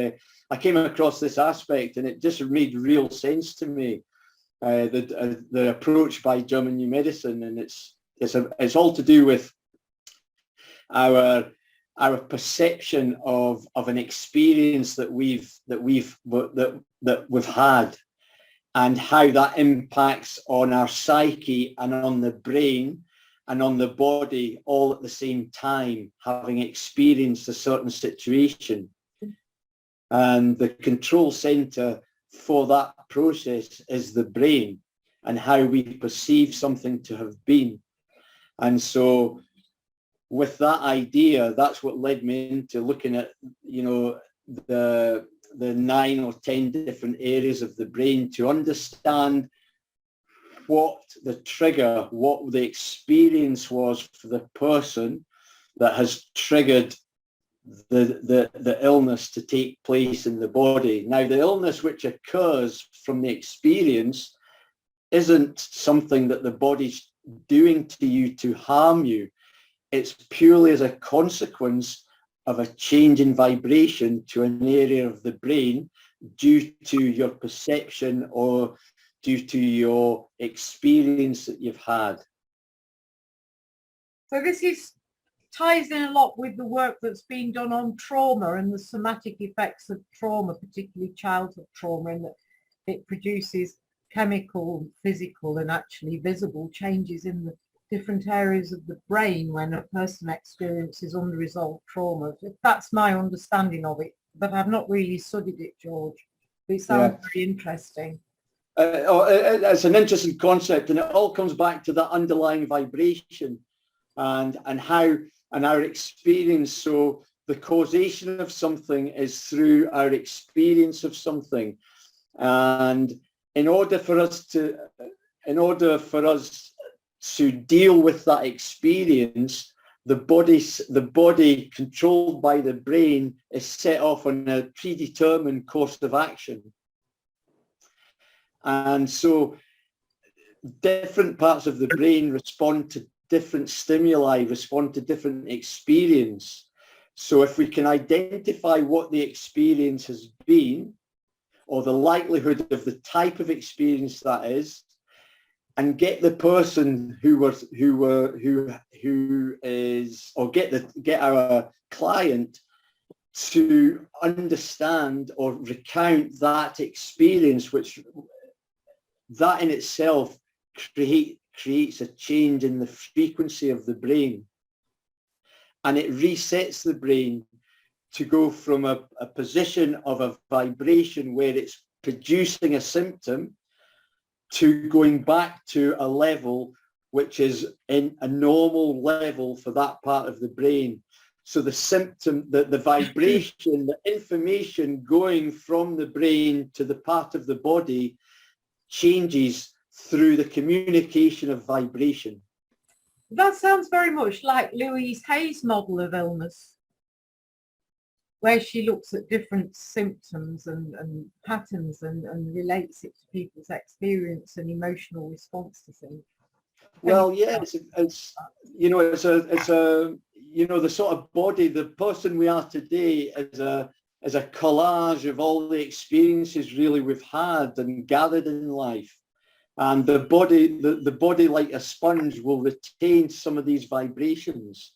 I came across this aspect and it just made real sense to me. The approach by German New Medicine, and it's all to do with our perception of an experience that we've had, and how that impacts on our psyche and on the brain and on the body all at the same time, having experienced a certain situation. And the control center for that process is the brain, and how we perceive something to have been. And so with that idea, that's what led me into looking at, the 9 or 10 different areas of the brain, to understand what the trigger, what the experience was for the person that has triggered the illness to take place in the body. Now, the illness which occurs from the experience isn't something that the body's doing to you to harm you. It's purely as a consequence of a change in vibration to an area of the brain due to your perception or due to your experience that you've had. So this ties in a lot with the work that's being done on trauma and the somatic effects of trauma, particularly childhood trauma, in that it produces chemical, physical, and actually visible changes in the different areas of the brain when a person experiences unresolved trauma. That's my understanding of it, but I've not really studied it, George. It sounds very interesting. It's an interesting concept, and it all comes back to that underlying vibration and our experience. So the causation of something is through our experience of something, and in order for us to deal with that experience, the body controlled by the brain is set off on a predetermined course of action. And so different parts of the brain respond to different stimuli, respond to different experience. So if we can identify what the experience has been, or the likelihood of the type of experience that is, and get the person get our client to understand or recount that experience, which that in itself creates a change in the frequency of the brain, and it resets the brain to go from a position of a vibration where it's producing a symptom to going back to a level which is in a normal level for that part of the brain. So the symptom, the vibration, the information going from the brain to the part of the body changes through the communication of vibration. That sounds very much like Louise Hay's model of illness, where she looks at different symptoms and patterns and relates it to people's experience and emotional response to things. Well, yeah, it's the sort of body, the person we are today is a collage of all the experiences really we've had and gathered in life. And the body, like a sponge, will retain some of these vibrations.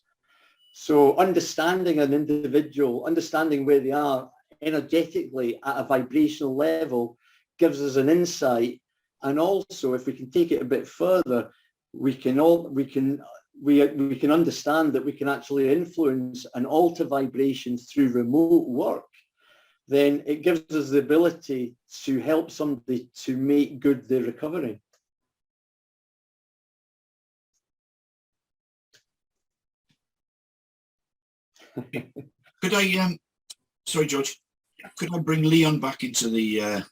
So understanding an individual, understanding where they are energetically at a vibrational level, gives us an insight. And also, if we can take it a bit further, we can understand that we can actually influence and alter vibration through remote work. Then it gives us the ability to help somebody to make good their recovery. Could I, sorry, George, could I bring Leon back into the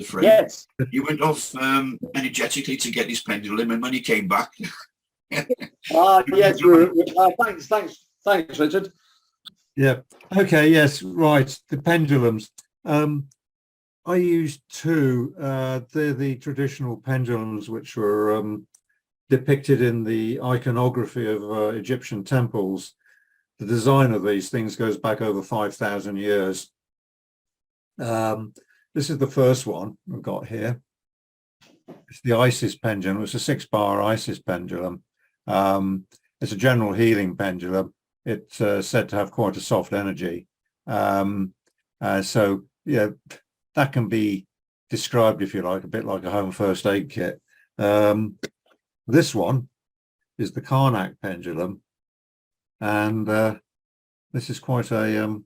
frame? Yes. He went off energetically to get his pendulum, and when he came back. Yes, thanks, Richard. Yeah. Okay. Yes. Right. The pendulums. I used two. They're the traditional pendulums which were depicted in the iconography of Egyptian temples. The design of these things goes back over 5,000 years. This is the first one I've got here. It's the Isis pendulum. It's a 6-bar Isis pendulum. It's a general healing pendulum. It's said to have quite a soft energy. So yeah, that can be described, if you like, a bit like a home first aid kit. This one is the Karnak pendulum, and this is quite a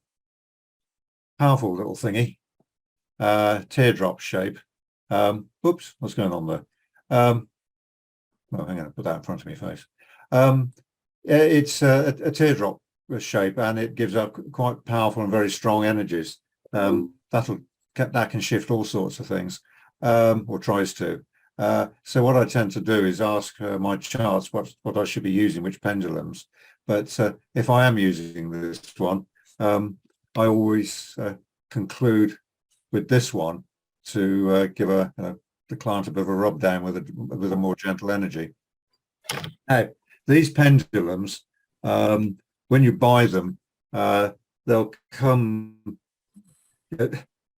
powerful little thingy, teardrop shape. Oops, what's going on there? Well, hang on, put that in front of my face. It's a teardrop shape, and it gives up quite powerful and very strong energies. That can shift all sorts of things, or tries to. So what I tend to do is ask my charts what I should be using, which pendulums. But if I am using this one, I always conclude with this one to give the client a bit of a rub down with a more gentle energy. Now, these pendulums, when you buy them, they'll come.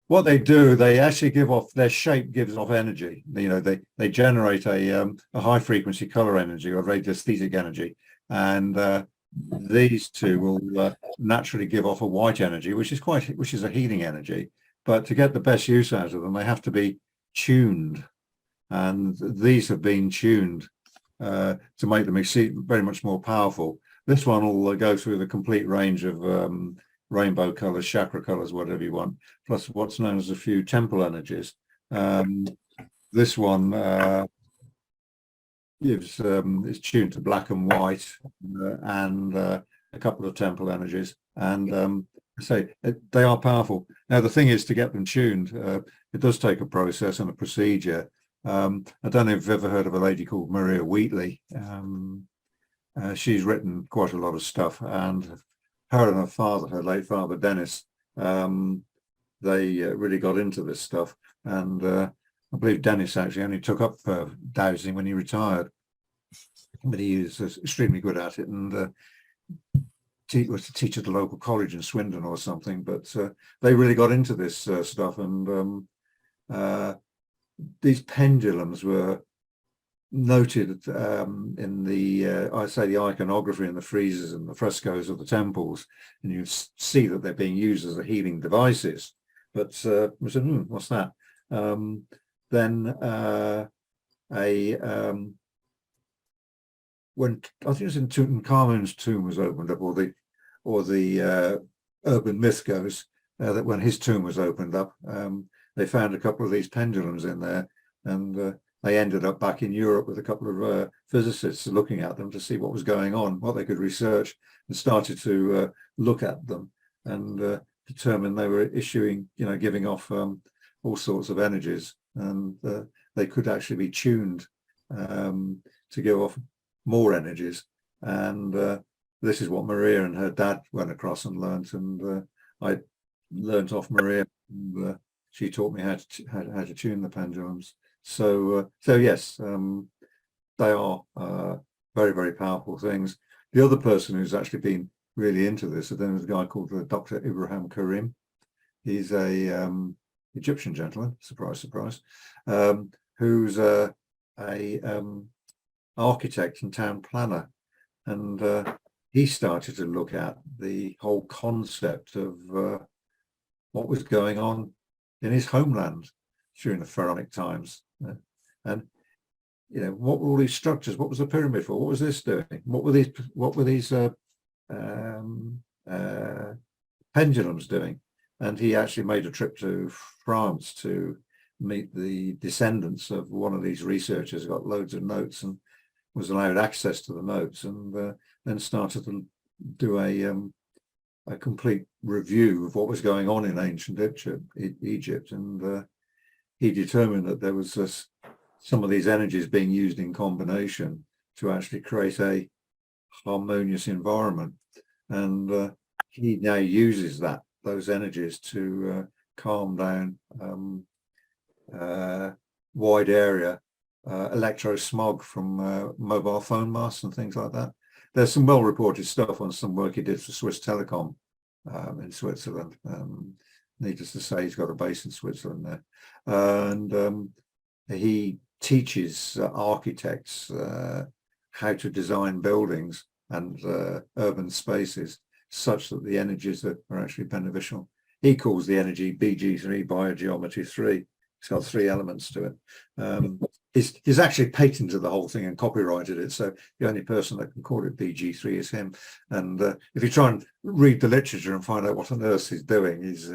What they do, they actually give off, their shape gives off energy. You know, they generate a high frequency color energy or radiesthetic energy, and these two will naturally give off a white energy, which is a healing energy. But to get the best use out of them, they have to be tuned, and these have been tuned to make them very much more powerful. This one will go through the complete range of rainbow colors, chakra colors, whatever you want, plus what's known as a few temple energies. This one is tuned to black and white, and a couple of temple energies, and they are powerful. Now the thing is, to get them tuned, it does take a process and a procedure. I don't know if you've ever heard of a lady called Maria Wheatley. She's written quite a lot of stuff, and her and her father, her late father Dennis, they really got into this stuff, and I believe Dennis actually only took up dowsing when he retired, but he was extremely good at it, and was to teach at a local college in Swindon or something. But they really got into this stuff, and these pendulums were noted in the I say the iconography and the friezes and the frescoes of the temples, and you see that they're being used as healing devices. But we said, what's that? Then when I think it was in Tutankhamun's tomb was opened up, or the urban myth goes that when his tomb was opened up, they found a couple of these pendulums in there, and they ended up back in Europe with a couple of physicists looking at them to see what was going on, what they could research, and started to look at them and determine they were giving off all sorts of energies, and they could actually be tuned to give off more energies. And this is what Maria and her dad went across and learnt, and I learnt off Maria, and she taught me how to tune the pendulums. So yes, they are very, very powerful things. The other person who's actually been really into this, then there's a guy called Dr. Ibrahim Karim. He's a Egyptian gentleman, surprise, surprise, who's a architect and town planner, and he started to look at the whole concept of what was going on in his homeland during the pharaonic times, and what were all these structures? What was the pyramid for? What was this doing? What were these pendulums doing? And he actually made a trip to France to meet the descendants of one of these researchers, got loads of notes and was allowed access to the notes, and then started to do a complete review of what was going on in ancient Egypt, and he determined that there was some of these energies being used in combination to actually create a harmonious environment. And he now uses those energies to calm down wide area electro smog from mobile phone masts and things like that. There's some well-reported stuff on some work he did for Swiss Telecom in Switzerland. Needless to say, he's got a base in Switzerland there, and he teaches architects how to design buildings and urban spaces such that the energies are actually beneficial. He calls the energy BG3, biogeometry 3. It's got 3 elements to it. He's actually patented the whole thing and copyrighted it, so the only person that can call it BG3 is him. And if you try and read the literature and find out what on earth he's doing, he's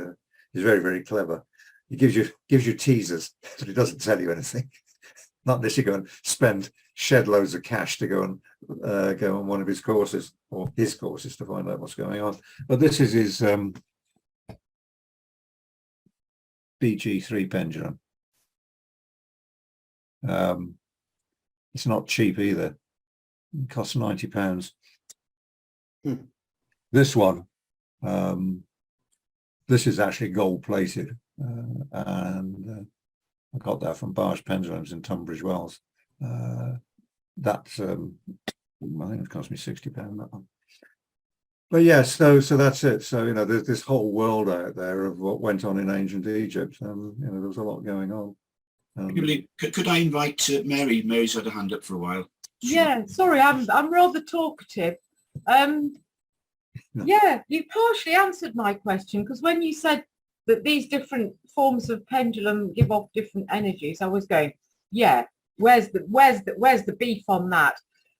very, very clever. He gives you teasers, but he doesn't tell you anything. Not unless you go and shed loads of cash to go on one of his courses, or his courses, to find out what's going on. But this is his BG3 pendulum. It's not cheap either. It costs £90. This one, this is actually gold plated, and I got that from Barge Pendulums in Tunbridge Wells. That's I think it cost me £60 that one. But yeah, so that's it. So there's this whole world out there of what went on in ancient Egypt, and there was a lot going on. Could I invite Mary? Mary's had a hand up for a while. Yeah, sorry, I'm rather talkative. Yeah, you partially answered my question, because when you said that these different forms of pendulum give off different energies, I was going, yeah, where's the beef on that?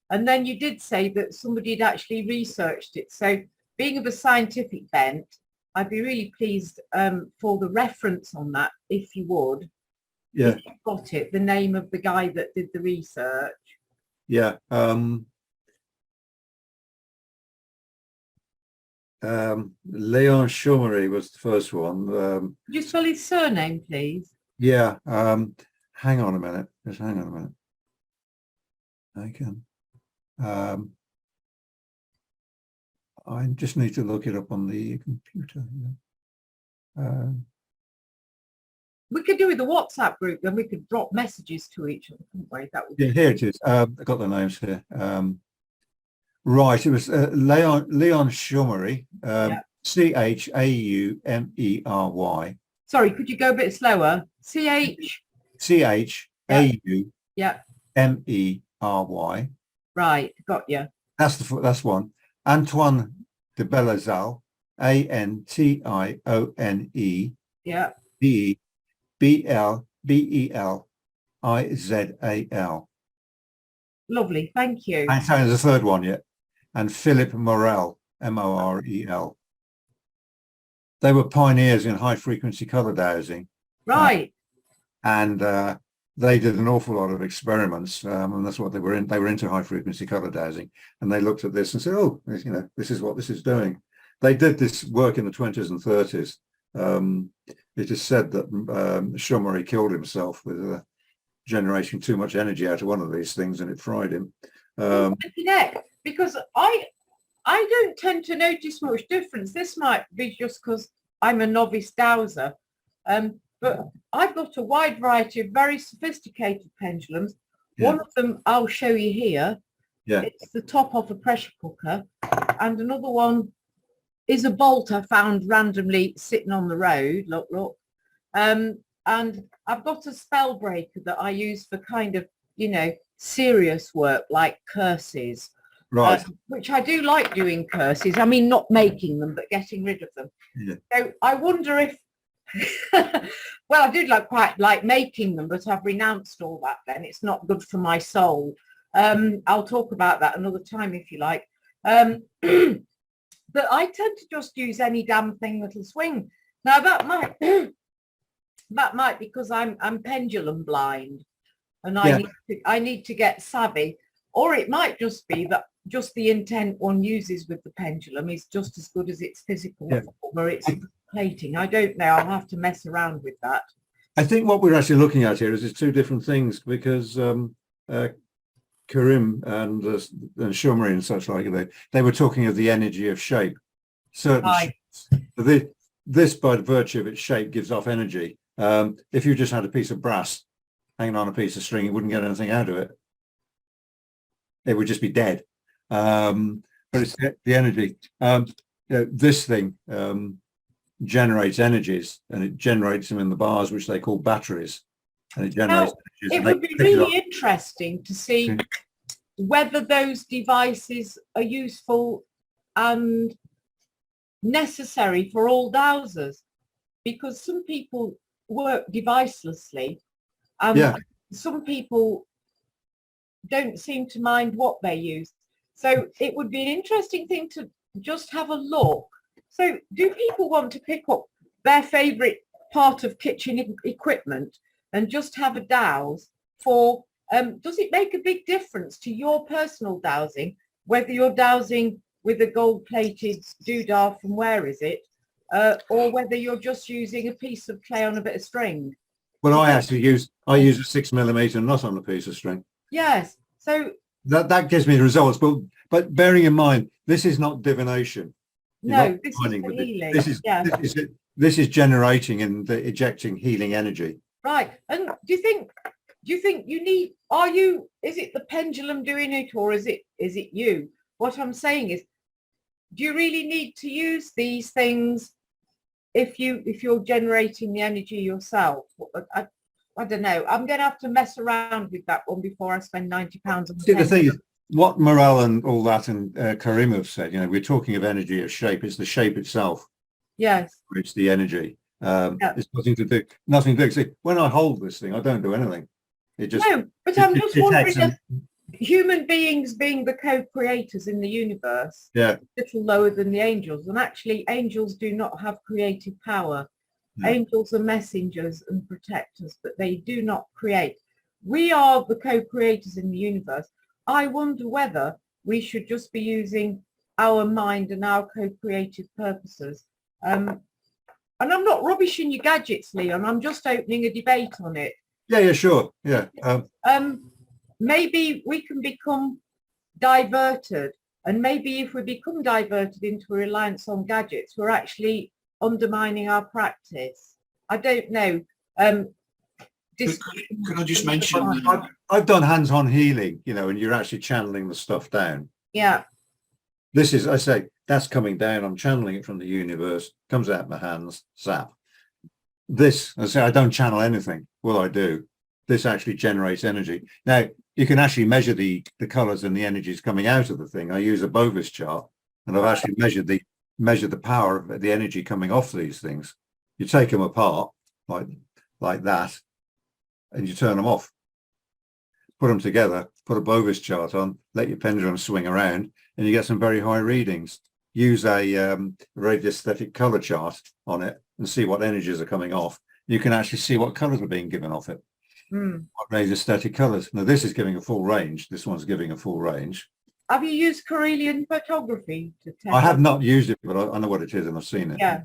And then you did say that somebody had actually researched it. So being of a scientific bent, I'd be really pleased for the reference on that, if you would. Yeah. If you've got it, the name of the guy that did the research. Yeah. Leon Schummery was the first one. Could you spell his surname, please? Yeah. Hang on a minute. Just hang on a minute. I can. I just need to look it up on the computer. We could do with the WhatsApp group, then we could drop messages to each other, couldn't we? That would be here it is. I've got the names here. Right, it was Leon Schummery, Chaumery. Sorry, could you go a bit slower? Chaumery. Yeah. Mery. Right, got you. That's one. Antoine de Belazal, Antione. Yeah. Belbelizal. Lovely, thank you. And so there's a third one yet. And Philip Morel, Morel. They were pioneers in high frequency color dowsing. Right. And they did an awful lot of experiments, and that's what they were in. They were into high frequency color dowsing, and they looked at this and said, "Oh, this is what this is doing." They did this work in the 20s and 30s. It is said that Schummery killed himself with generating too much energy out of one of these things, and it fried him. Because I don't tend to notice much difference. This might be just because I'm a novice dowser. But I've got a wide variety of very sophisticated pendulums. Yeah. One of them I'll show you here. Yeah. It's the top of a pressure cooker. And another one is a bolt I found randomly sitting on the road. Look. And I've got a spell breaker that I use for kind of, serious work like curses. Right. Which I do like doing curses. I mean, not making them, but getting rid of them. Yeah. So I wonder if well, I do quite like making them, but I've renounced all that then. It's not good for my soul. I'll talk about that another time if you like. But I tend to just use any damn thing that'll swing. Now that might because I'm pendulum blind, and I need to get savvy, or it might just be that just the intent one uses with the pendulum is just as good as its physical form or its plating. I don't know. I'll have to mess around with that. I think what we're actually looking at here is two different things, because Karim and Schummery and such like, they were talking of the energy of shape. certain Right. shapes. This, by virtue of its shape, gives off energy. If you just had a piece of brass hanging on a piece of string, you wouldn't get anything out of it. It would just be dead. But it's the energy. This thing generates energies, and it generates them in the bars, which they call batteries. And it generates energies. It and would they be pick it up. really interesting to see whether those devices are useful and necessary for all dowsers, because some people work devicelessly and some people don't seem to mind what they use. So it would be an interesting thing to just have a look. So do people want to pick up their favorite part of kitchen equipment and just have a douse for, does it make a big difference to your personal dowsing, whether you're dowsing with a gold-plated doodah from Where Is It, or whether you're just using a piece of clay on a bit of string? Well, I use a 6mm nut on a piece of string. Yes. So that gives me the results. But bearing in mind, this is not divination. no, this is for healing. This is generating and ejecting healing energy. Right. And do you think you need, is it the pendulum doing it, or is it you? What I'm saying is, do you really need to use these things if you're generating the energy yourself? I don't know. I'm going to have to mess around with that one before I spend £90 on See, the thing is, what Morel and all that and Karim have said, we're talking of energy of shape. It's the shape itself. Yes. It's the energy. It's nothing to do. See, when I hold this thing, I don't do anything. It just no, but I'm just wondering if human beings, being the co-creators in the universe, a little lower than the angels, and actually angels do not have creative power. No. Angels are messengers and protectors, but they do not create. We are the co-creators in the universe. I wonder whether we should just be using our mind and our co-creative purposes. And I'm not rubbishing your gadgets, Leon. I'm just opening a debate on it. Yeah, sure. Yeah. Maybe we can become diverted, and maybe if we become diverted into a reliance on gadgets, we're actually undermining our practice. I don't know. Could I just mention? I've done hands-on healing, and you're actually channeling the stuff down. Yeah. This is, I say, that's coming down. I'm channeling it from the universe. Comes out my hands. Zap. This, I say, I don't channel anything. Well, I do. This actually generates energy. Now, you can actually measure the colours and the energies coming out of the thing. I use a Bovis chart, and I've actually measured the power of the energy coming off these things. You take them apart like that, and you turn them off. Put them together, put a Bovis chart on, let your pendulum swing around, and you get some very high readings. Use a radiosthetic colour chart on it and see what energies are coming off. You can actually see what colours are being given off it. What radiosthetic colours. Now, this is giving a full range. This one's giving a full range. Have you used Correllian photography to test? I have not used it, but I know what it is and I've seen it. Yeah,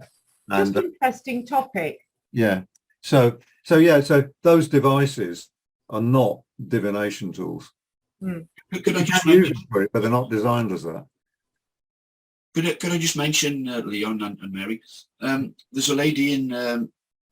just an interesting topic. Yeah. So those devices are not divination tools. Could I just use them for it, but they're not designed as that. Could I just mention, Leon and Mary, there's a lady in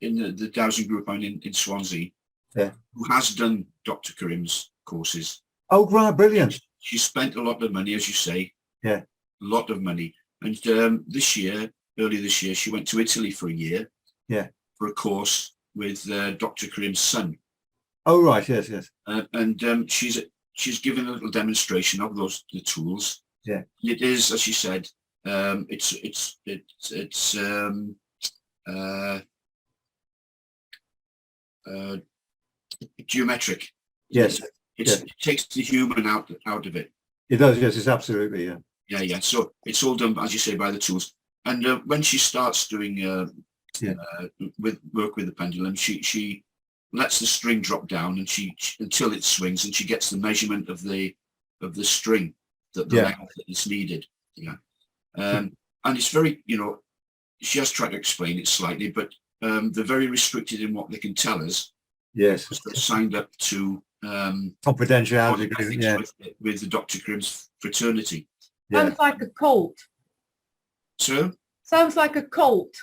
the Dowsing group in Swansea who has done Dr. Karim's courses. Oh, right, brilliant. She spent a lot of money, as you say. Yeah. A lot of money. And earlier this year, she went to Italy for a year. Yeah. For a course with Dr. Karim's son. Oh, right, yes. And she's given a little demonstration of the tools. Yeah. It is, as she said, it's geometric. Yes. It takes the human out of it. It does, yes, it's absolutely, Yeah. So it's all done, as you say, by the tools. And when she starts doing work with the pendulum, she lets the string drop down and until it swings, and she gets the measurement of the string, the length that is needed. Yeah. And it's very, she has tried to explain it slightly, but they're very restricted in what they can tell us. Yes. Because they're signed up to confidentiality agreement, with the Dr. Karim's fraternity. Sounds like a cult. So? Sounds like a cult.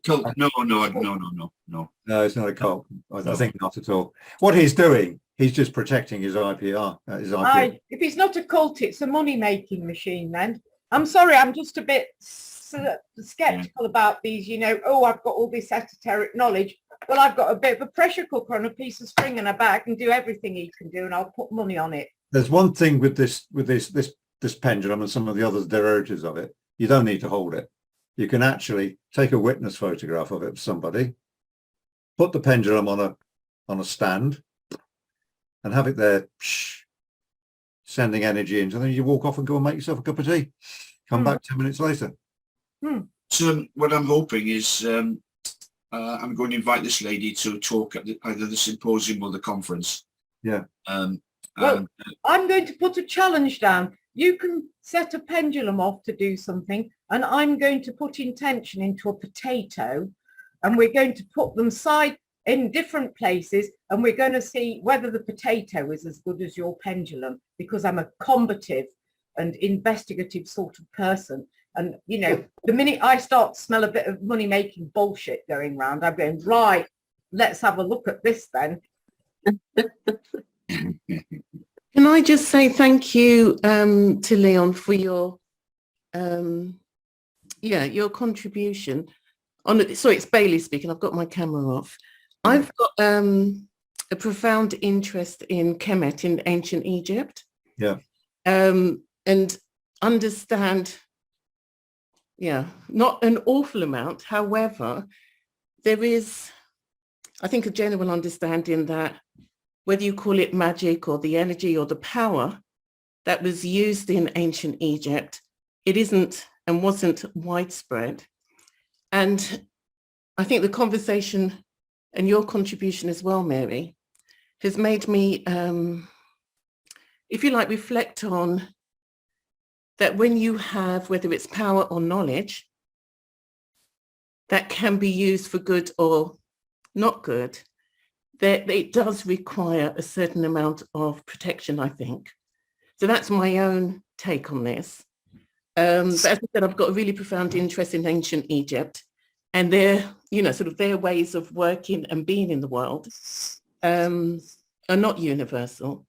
Cult? No. No, it's not a cult. I think not at all. What he's doing, he's just protecting his IPR. His IPR. If it's not a cult, it's a money-making machine then. I'm sorry, I'm just a bit skeptical about these, you know, oh, I've got all this esoteric knowledge. Well, I've got a bit of a pressure cooker on a piece of string and a bag and do everything he can do, and I'll put money on it. There's one thing with this pendulum and some of the other derivatives of it. You don't need to hold it. You can actually take a witness photograph of it of somebody, put the pendulum on a stand, and have it there sending energy into, and then you walk off and go and make yourself a cup of tea. Come back 10 minutes later. So what I'm hoping is I'm going to invite this lady to talk at either the symposium or the conference. Yeah. Well, I'm going to put a challenge down. You can set a pendulum off to do something, and I'm going to put intention into a potato, and we're going to put them side in different places, and we're going to see whether the potato is as good as your pendulum, because I'm a combative and investigative sort of person. And, you know, the minute I start to smell a bit of money-making bullshit going round, I'm going, right, let's have a look at this then. Can I just say thank you to Leon for your your contribution. Sorry, it's Bailey speaking. I've got my camera off. I've got a profound interest in Kemet in ancient Egypt. Yeah. And understand, not an awful amount. However, there is, I think, a general understanding that whether you call it magic or the energy or the power that was used in ancient Egypt, it isn't and wasn't widespread. And I think the conversation and your contribution as well, Mary, has made me, if you like, reflect on that when you have, whether it's power or knowledge, that can be used for good or not good, that it does require a certain amount of protection, I think. So that's my own take on this. But as I said, I've got a really profound interest in ancient Egypt, and their, sort of their ways of working and being in the world are not universal.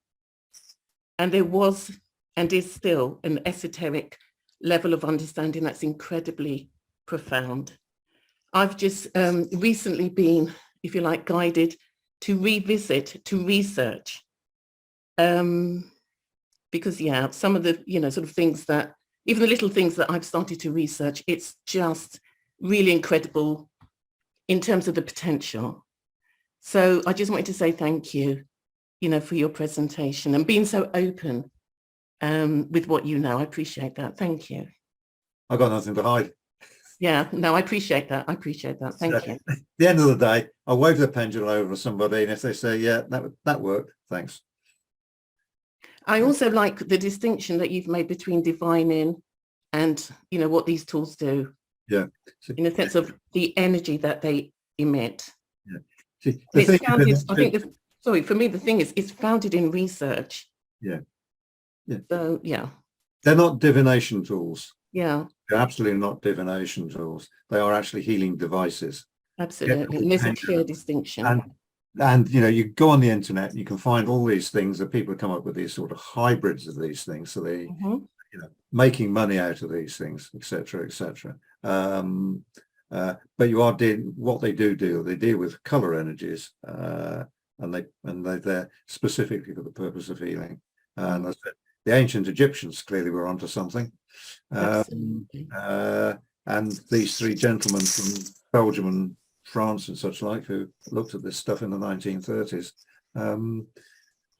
And there was and is still an esoteric level of understanding that's incredibly profound. I've just recently been, if you like, guided to revisit, to research, because some of the, sort of things that, even the little things that I've started to research, it's just really incredible in terms of the potential. So I just wanted to say thank you, for your presentation and being so open with what you know. I appreciate that. Thank you. I've got nothing to hide. Yeah, no, I appreciate that. Thank you. At the end of the day, I wave the pendulum over to somebody, and if they say, yeah, that worked, thanks. I also like the distinction that you've made between divining and, what these tools do. Yeah. In the sense of the energy that they emit. Yeah. See, it's founded, for me, the thing is, it's founded in research. Yeah. Yeah. So, yeah. They're not divination tools. Yeah. They're absolutely not divination tools. They are actually healing devices. Absolutely. And there's a clear distinction. And you go on the internet and you can find all these things that people come up with, these sort of hybrids of these things. So they, making money out of these things, etc., etc. But you are what they do. They deal with color energies, and they're there specifically for the purpose of healing. And as I said, the ancient Egyptians clearly were onto something. And these three gentlemen from Belgium and France and such like, who looked at this stuff in the 1930s,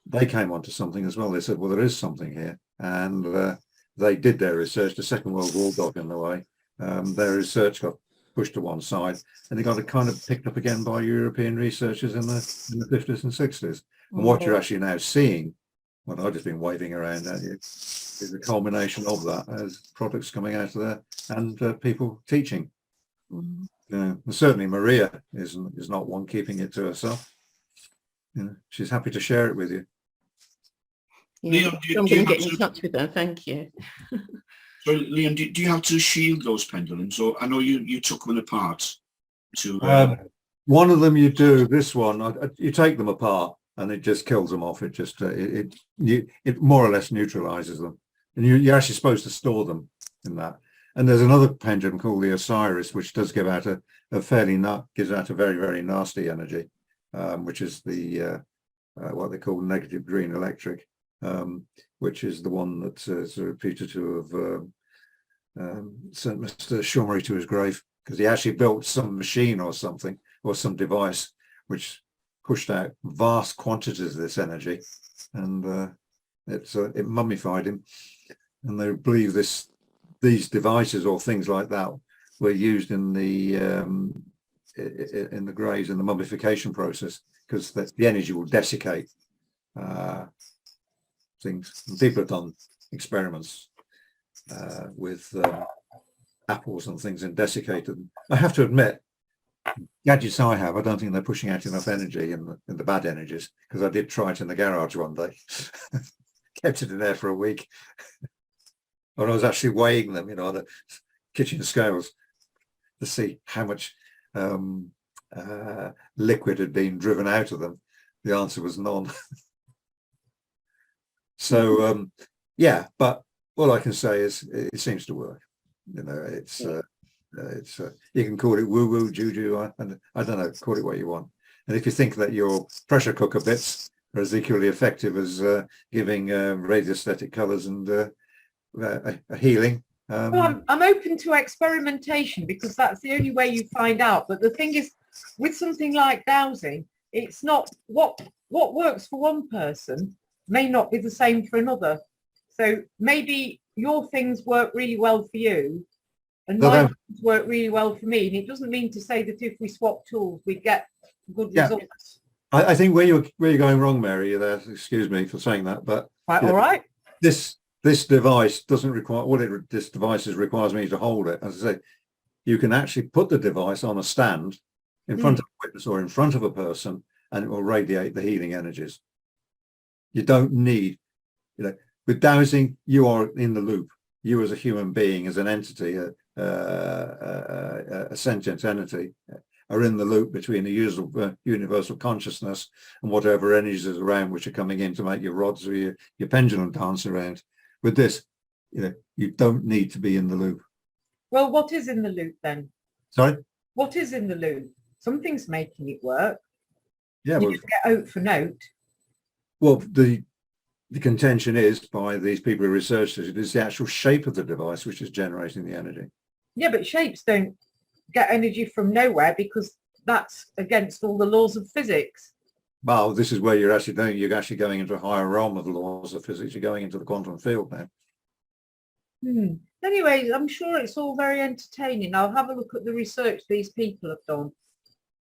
they came onto something as well. They said, well, there is something here. And they did their research. The Second World War got in the way. Their research got pushed to one side, and they got kind of picked up again by European researchers in the 50s and 60s. And what you're actually now seeing, what I've just been waving around at you, is a culmination of that as products coming out of there and people teaching. And certainly Maria is not one keeping it to herself. She's happy to share it with you. Yeah, I'm going to get in touch with her. Thank you. So, Leon, do you have to shield those pendulums? Or I know you took them apart to... One of them you do, this one, you take them apart and it just kills them off. It just, it more or less neutralizes them. And you're actually supposed to store them in that. And there's another pendulum called the Osiris, which does give out a gives out a very, very nasty energy, which is the, what they call negative green electric, which is the one that is reputed to have sent Mr. Shomri to his grave, because he actually built some machine or something, or some device, which pushed out vast quantities of this energy, and it mummified him. And they believe these devices or things like that were used in the graves in the mummification process, because the energy will desiccate things. And people have done experiments with apples and things and desiccated them. I have to admit, gadgets I don't think they're pushing out enough energy in the bad energies, because I did try it in the garage one day. Kept it in there for a week. And I was actually weighing them, on the kitchen scales to see how much liquid had been driven out of them. The answer was none. So, yeah, but all I can say is it seems to work. It's you can call it woo-woo, juju, and I don't know, call it what you want. And if you think that your pressure cooker bits are as equally effective as giving radiostatic colours and a healing. Well, I'm open to experimentation, because that's the only way you find out. But the thing is, with something like dowsing, it's not what works for one person may not be the same for another. So maybe your things work really well for you, and mine work really well for me. And it doesn't mean to say that if we swap tools, we get good results. I think where you're going wrong, Mary, there. Excuse me for saying that, but All right. This device doesn't require this device requires me to hold it. As I say, you can actually put the device on a stand in front of a witness or in front of a person, and it will radiate the healing energies. You don't need, with dowsing, you are in the loop. You as a human being, as an entity, a sentient entity, are in the loop between the universal consciousness and whatever energies is around, which are coming in to make your rods or your pendulum dance around. With this, you don't need to be in the loop. Well, what is in the loop then? Sorry? What is in the loop? Something's making it work. Yeah. You just get out for note. Well, the contention is by these people who researched it is the actual shape of the device which is generating the energy. Yeah, but shapes don't get energy from nowhere, because that's against all the laws of physics. Well, this is where you're actually going into a higher realm of the laws of physics. You're going into the quantum field now. Anyways, I'm sure it's all very entertaining. I'll have a look at the research these people have done.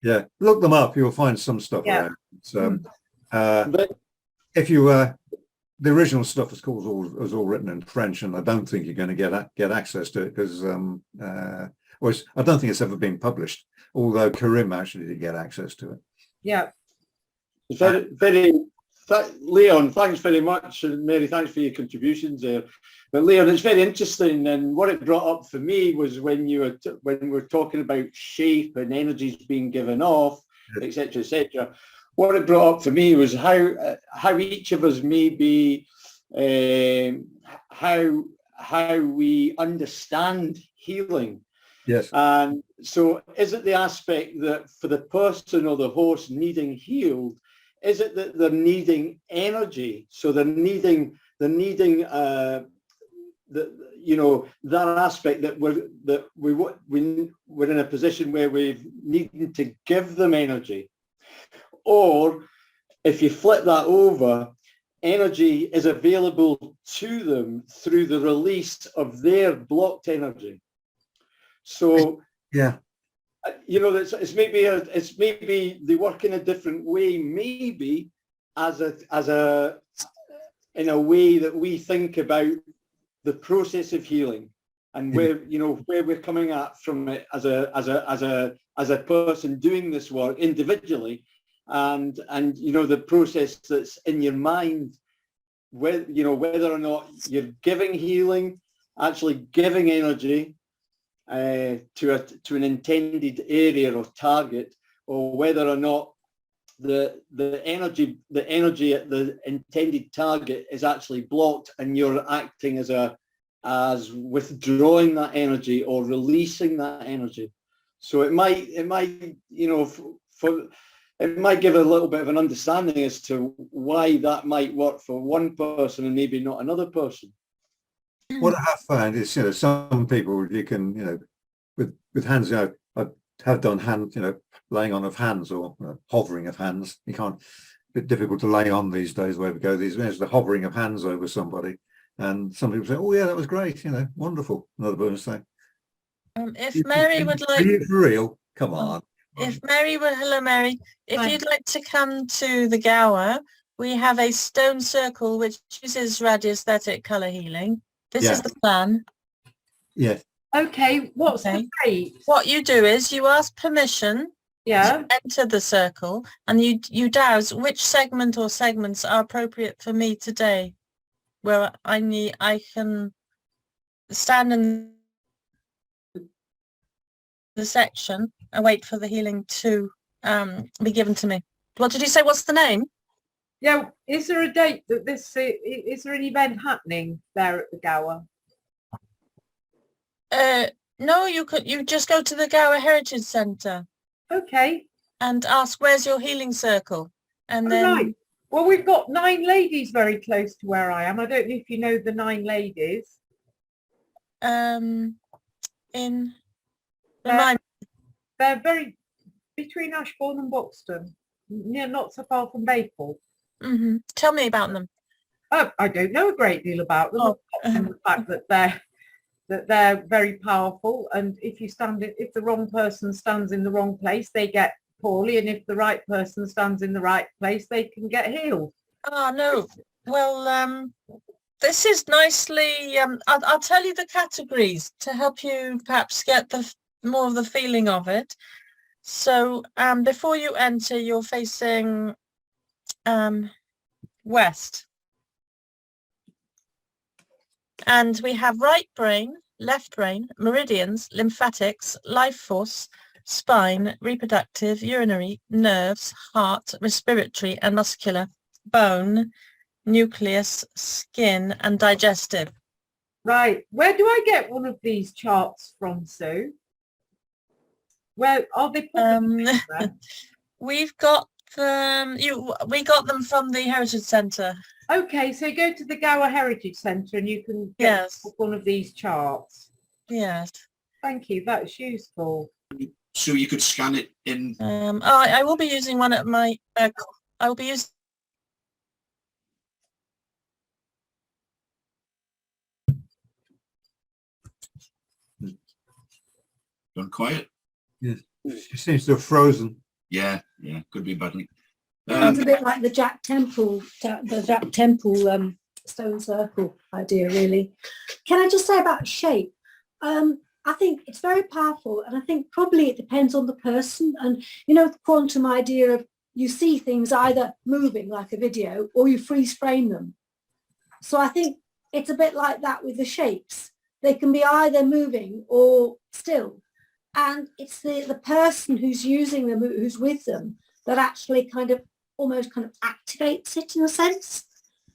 Yeah, look them up. You'll find some stuff around. So, if you the original stuff was all written in French, and I don't think you're going to get access to it because I don't think it's ever been published. Although Karim actually did get access to it. Yeah. Leon, thanks very much, and Mary, thanks for your contributions there. But Leon, it's very interesting, and what it brought up for me was when we're talking about shape and energies being given off, etc., etc. What it brought up for me was how each of us may be, how we understand healing. Yes. And so, is it the aspect that for the person or the host needing healed, is it that they're needing energy? So they're needing that aspect that we're in a position where we're needing to give them energy. Or if you flip that over, energy is available to them through the release of their blocked energy. So yeah, it's maybe they work in a different way, maybe in a way that we think about the process of healing and where we're coming at from it as a person doing this work individually, and the process that's in your mind, whether or not you're giving healing actually giving energy to an intended area or target, or whether or not the energy at the intended target is actually blocked, and you're acting as withdrawing that energy or releasing that energy. So it might you know, it might give a little bit of an understanding as to why that might work for one person and maybe not another person. What I have found is, you know, some people you can, you know, with hands, you know, I have done hand, you know, laying on of hands or hovering of hands. You can't, a bit difficult to lay on these days, where we go these days, the hovering of hands over somebody. And some people say, oh yeah, that was great, you know, wonderful. Another person say, if Mary would are like, you for real? Come on. if Mary would, hello Mary, if Hi. you'd like to come to the Gower, we have a stone circle which uses radiesthetic colour healing. This Yeah. is the plan. Yeah. Okay, what's Okay. the rate? What you do is you ask permission Yeah. to enter the circle, and you douse which segment or segments are appropriate for me today, where I can stand in the section and wait for the healing to be given to me. What did you say? What's the name? Yeah, is there a date that this, is there an event happening there at the Gower? No, you just go to the Gower Heritage Centre Okay, and ask where's your healing circle, and then right. Well, we've got 9 ladies very close to where I am. I don't know if you know the 9 ladies. in remind They're very between Ashbourne and Buxton, near, not so far from Maple. Tell me about them. I don't know a great deal about them, Oh. apart from the fact that they're very powerful, and if the wrong person stands in the wrong place, they get poorly, and if the right person stands in the right place, they can get healed. Oh no. Well, this is nicely. I'll tell you the categories to help you perhaps get more of the feeling of it. So before you enter, you're facing west, and we have right brain, left brain, meridians, lymphatics, life force, spine, reproductive, urinary, nerves, heart, respiratory and muscular, bone, nucleus, skin and digestive. Right, where do I get one of these charts from, Sue? Where are they put there? We've got them. We got them from the Heritage Centre. Okay, so go to the Gower Heritage Centre and you can get one of these charts. Yes. Thank you, that's useful. So you could scan it in. I will be using one at my. I will be using. Gone quiet. Yes. She seems to have frozen. Yeah, could be badly. It's a bit like the Jack Temple stone circle idea, really. Can I just say about shape? I think it's very powerful, and I think probably it depends on the person. And you know, the quantum idea of you see things either moving like a video or you freeze frame them. So I think it's a bit like that with the shapes. They can be either moving or still. And it's the person who's using them, who's with them, that actually almost activates it in a sense.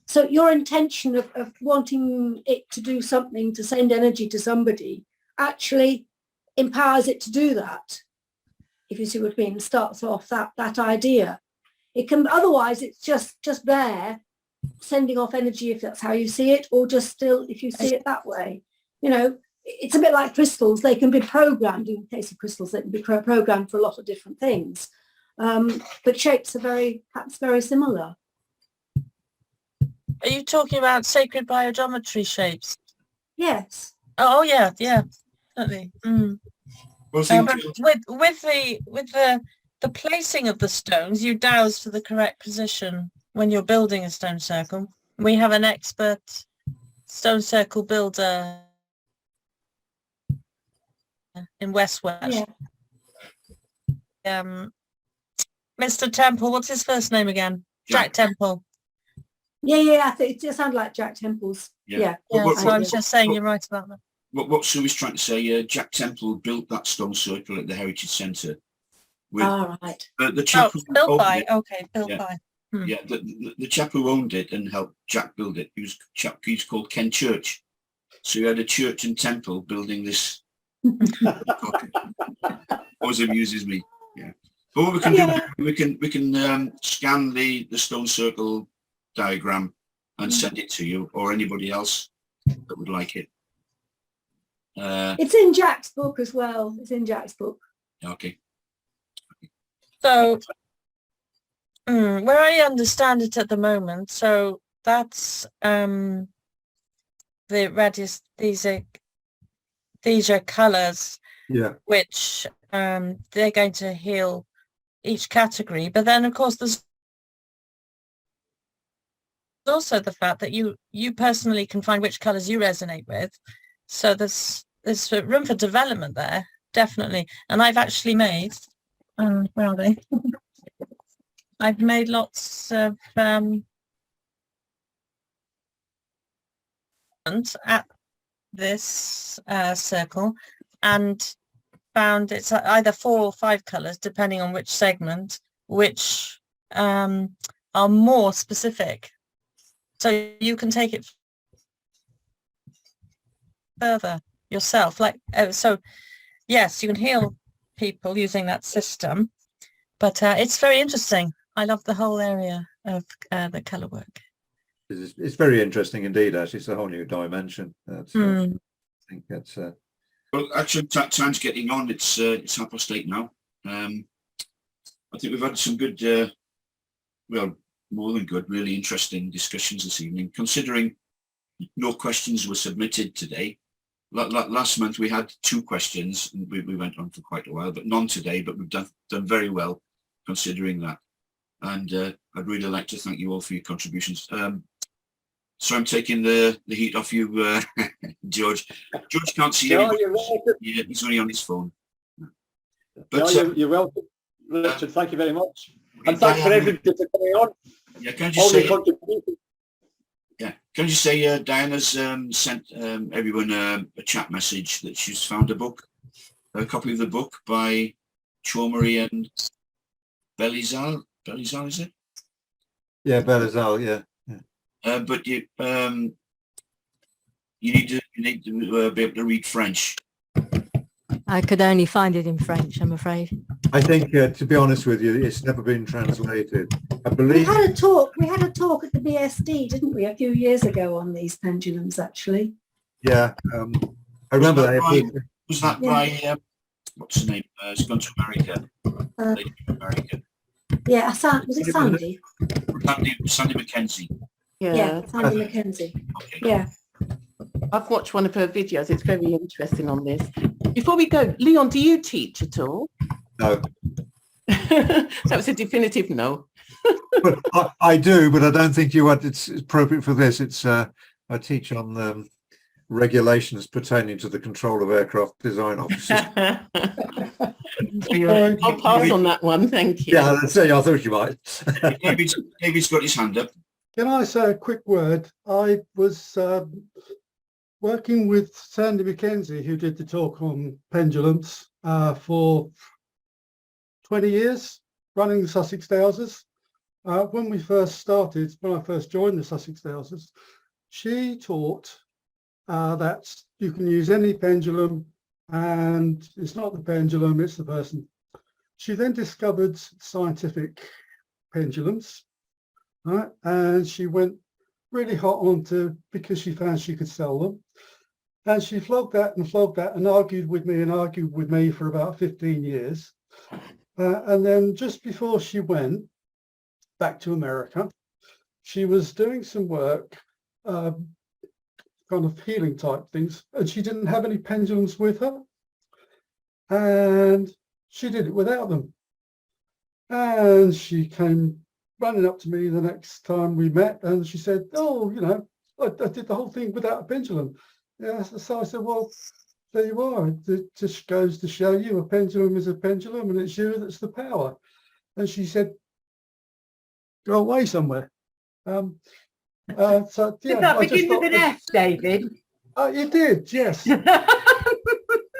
So your intention of wanting it to do something, to send energy to somebody, actually empowers it to do that. If you see what I mean, starts off that idea. It can, otherwise it's just there, sending off energy if that's how you see it, or just still if you see it that way. You know, it's a bit like crystals. They can be programmed. In the case of crystals, they can be programmed for a lot of different things. But shapes are perhaps very similar. Are you talking about sacred biogeometry shapes? Yes. Oh yeah, definitely. Well, But with the placing of the stones, you douse to the correct position when you're building a stone circle. We have an expert stone circle builder in West Welsh. Yeah. Mr. Temple, what's his first name again? Jack Temple. Yeah, I think it just sounded like Jack Temple's. Yeah. Yeah, so I was just saying you're right about that. What Sue is trying to say, Jack Temple built that stone circle at the Heritage Centre. With All right. the chap who Built owned by, it, okay, built Yeah. by. yeah, the chap who owned it and helped Jack build it, he's called Ken Church. So he had a church and temple building this. Always amuses me. Yeah. But what we can do, we can scan the stone circle diagram and send it to you or anybody else that would like it. It's in Jack's book as well. It's in Jack's book. Okay. So, where I understand it at the moment, so that's the radius. These are colours Yeah. which they're going to heal each category. But then, of course, there's also the fact that you personally can find which colours you resonate with. So there's room for development there, definitely. And I've actually made. Where are they? I've made lots of at this circle and found it's either 4 or 5 colours depending on which segment, which are more specific. So you can take it further yourself. Like so, yes, you can heal people using that system, but it's very interesting. I love the whole area of the colour work. It's very interesting indeed, actually. It's a whole new dimension. I think that's Well, actually, time's getting on. It's 8:30 now. I think we've had some good, well, more than good, really interesting discussions this evening. Considering no questions were submitted today. Last month we had 2 questions and we went on for quite a while, but none today. But we've done very well considering that. And I'd really like to thank you all for your contributions. So I'm taking the heat off you, George. George can't see anybody. Yeah, he's only on his phone. But you're welcome, Richard. Thank you very much. And thanks for everybody for coming on. Yeah, can I just say? Contributions. Yeah, can I just say Diana's sent everyone a chat message that she's found a copy of the book by Chaumery and Belizal. Belizal, is it? yeah, Belizal, yeah. But you need to be able to read French. I could only find it in French, I'm afraid. I think, to be honest with you, it's never been translated. I We believe. had a talk at the BSD, didn't we, a few years ago on these pendulums, actually. Yeah, I remember that. Was that by what's the name? It's gone to America. Lady from America. Yeah, was it Sandy? Sandy Mackenzie. Yeah, Sandy Mackenzie. Okay. Yeah. I've watched one of her videos. It's very interesting on this. Before we go, Leon, do you teach at all? No. That was a definitive no. But I do, but I don't think it's appropriate for this. It's I teach on regulations pertaining to the control of aircraft design officers. I'll pass on that one, thank you. Yeah, I thought you might. David's got his hand up. Can I say a quick word? I was working with Sandy Mackenzie, who did the talk on pendulums for 20 years, running the Sussex Dowsers. When we first started, when I first joined the Sussex Dowsers, she taught that you can use any pendulum and it's not the pendulum, it's the person. She then discovered scientific pendulums, right? And she went really hot onto, because she found she could sell them. And she flogged that and argued with me for about 15 years. And then just before she went back to America, she was doing some work, kind of healing type things, and she didn't have any pendulums with her. And she did it without them. And she came running up to me the next time we met and she said, oh, you know, I did the whole thing without a pendulum. Yeah, so I said, well, there you are. It just goes to show you a pendulum is a pendulum and it's you that's the power. And she said, go away somewhere. So Did yeah, that I just begin with thought an F, David? it did, yes,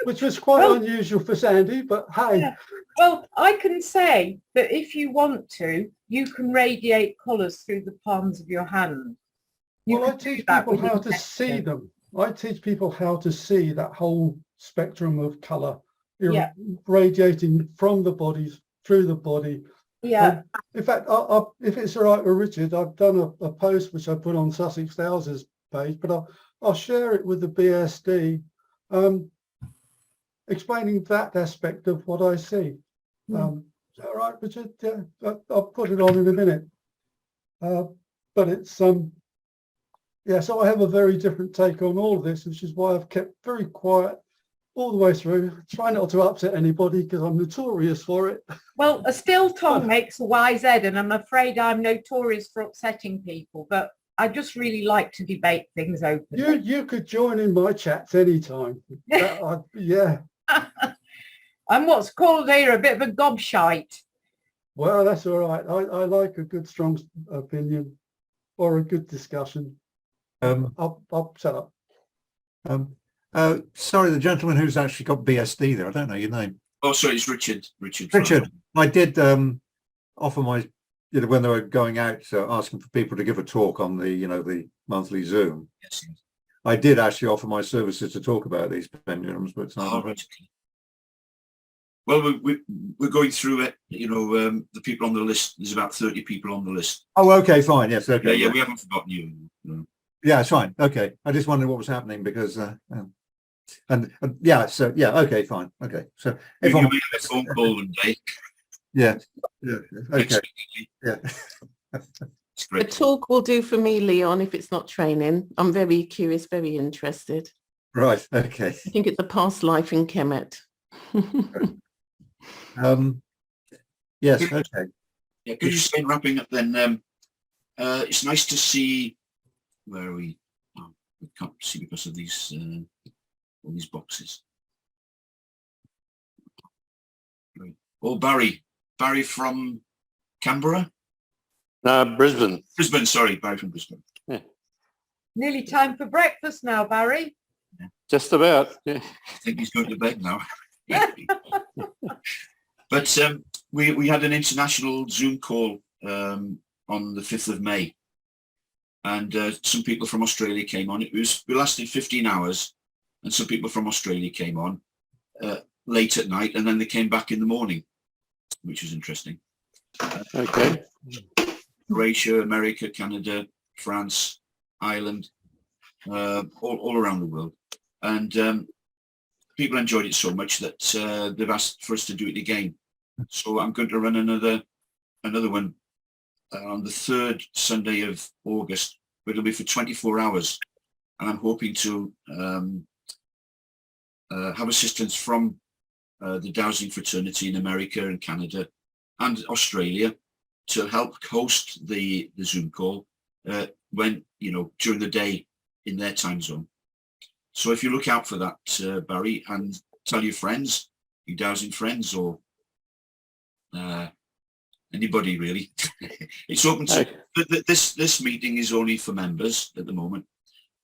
which was quite Well- unusual for Sandy, but hey. Yeah. Well, I can say that if you want to, you can radiate colours through the palms of your hand. You Well, I can do teach that people with how to intention. see them. I teach people how to see that whole spectrum of colour Yeah. radiating from the body, through the body. Yeah. In fact, if it's all right with Richard, I've done a post which I put on Sussex Dowsers page, but I'll share it with the BSD, explaining that aspect of what I see. Is that all right, Richard? Yeah, I'll put it on in a minute. But it's yeah, so I have a very different take on all of this, which is why I've kept very quiet all the way through. Try not to upset anybody because I'm notorious for it. Well, a still tongue makes a wise head, and I'm afraid I'm notorious for upsetting people, but I just really like to debate things openly. You could join in my chats anytime. Yeah. I'm what's called here a bit of a gobshite. Well, that's all right. I like a good, strong opinion or a good discussion. I'll shut up. Sorry, the gentleman who's actually got BSD there. I don't know your name. Oh, sorry, it's Richard. Richard, I did offer my, when they were going out, asking for people to give a talk on the, the monthly Zoom. Yes. I did actually offer my services to talk about these pendulums, but Right. Well, we're going through it. The people on the list. There's about 30 people on the list. Oh, okay, fine. Yes, okay. Yeah, we haven't forgotten you. No. Yeah, it's fine. Okay, I just wondered what was happening because, yeah. So yeah, okay, fine. Okay, so if You I'm, make a phone call one day. yeah, okay, yeah. It's A great. talk will do for me, Leon, if it's not training. I'm very curious, very interested. Right. Okay. I think it's a past life in Kemet. Yes. Okay. Yeah, could you say wrapping up then? It's nice to see. Where are we? Oh, we can't see because of these all these boxes. Right. Oh, Barry from Canberra. Brisbane. Brisbane, sorry, Barry from Brisbane. Nearly time for breakfast now, Barry. Just about. Yeah. I think he's going to bed now. But we had an international Zoom call on the 5th of May. And some people from Australia came on. We lasted 15 hours, and some people from Australia came on late at night, and then they came back in the morning, which was interesting. Okay. Croatia, America, Canada, France, Ireland, all around the world. And people enjoyed it so much that they've asked for us to do it again. So I'm going to run another one on the 3rd Sunday of August, but it'll be for 24 hours. And I'm hoping to have assistance from the Dowsing fraternity in America and Canada and Australia to help host the Zoom call when, during the day in their time zone. So if you look out for that, Barry, and tell your friends, your Dowsing friends, or anybody really. It's open to this meeting is only for members at the moment,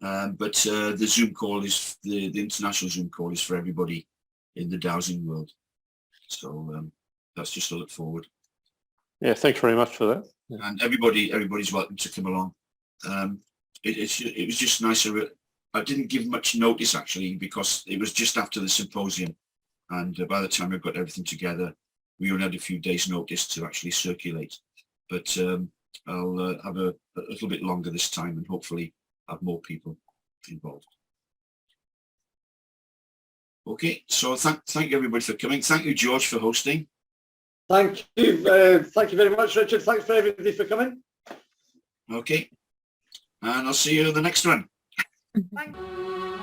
but the Zoom call is the international Zoom call is for everybody in the Dowsing world. So that's just a look forward. Yeah, thanks very much for that. Yeah. And everybody's welcome to come along. It was just nicer. I didn't give much notice actually because it was just after the symposium, and by the time I got everything together, we only had a few days' notice to actually circulate. But I'll have a little bit longer this time and hopefully have more people involved. Okay, so thank you everybody for coming. Thank you, George, for hosting. Thank you very much, Richard. Thanks for everybody for coming. Okay, and I'll see you in the next one. Thank you.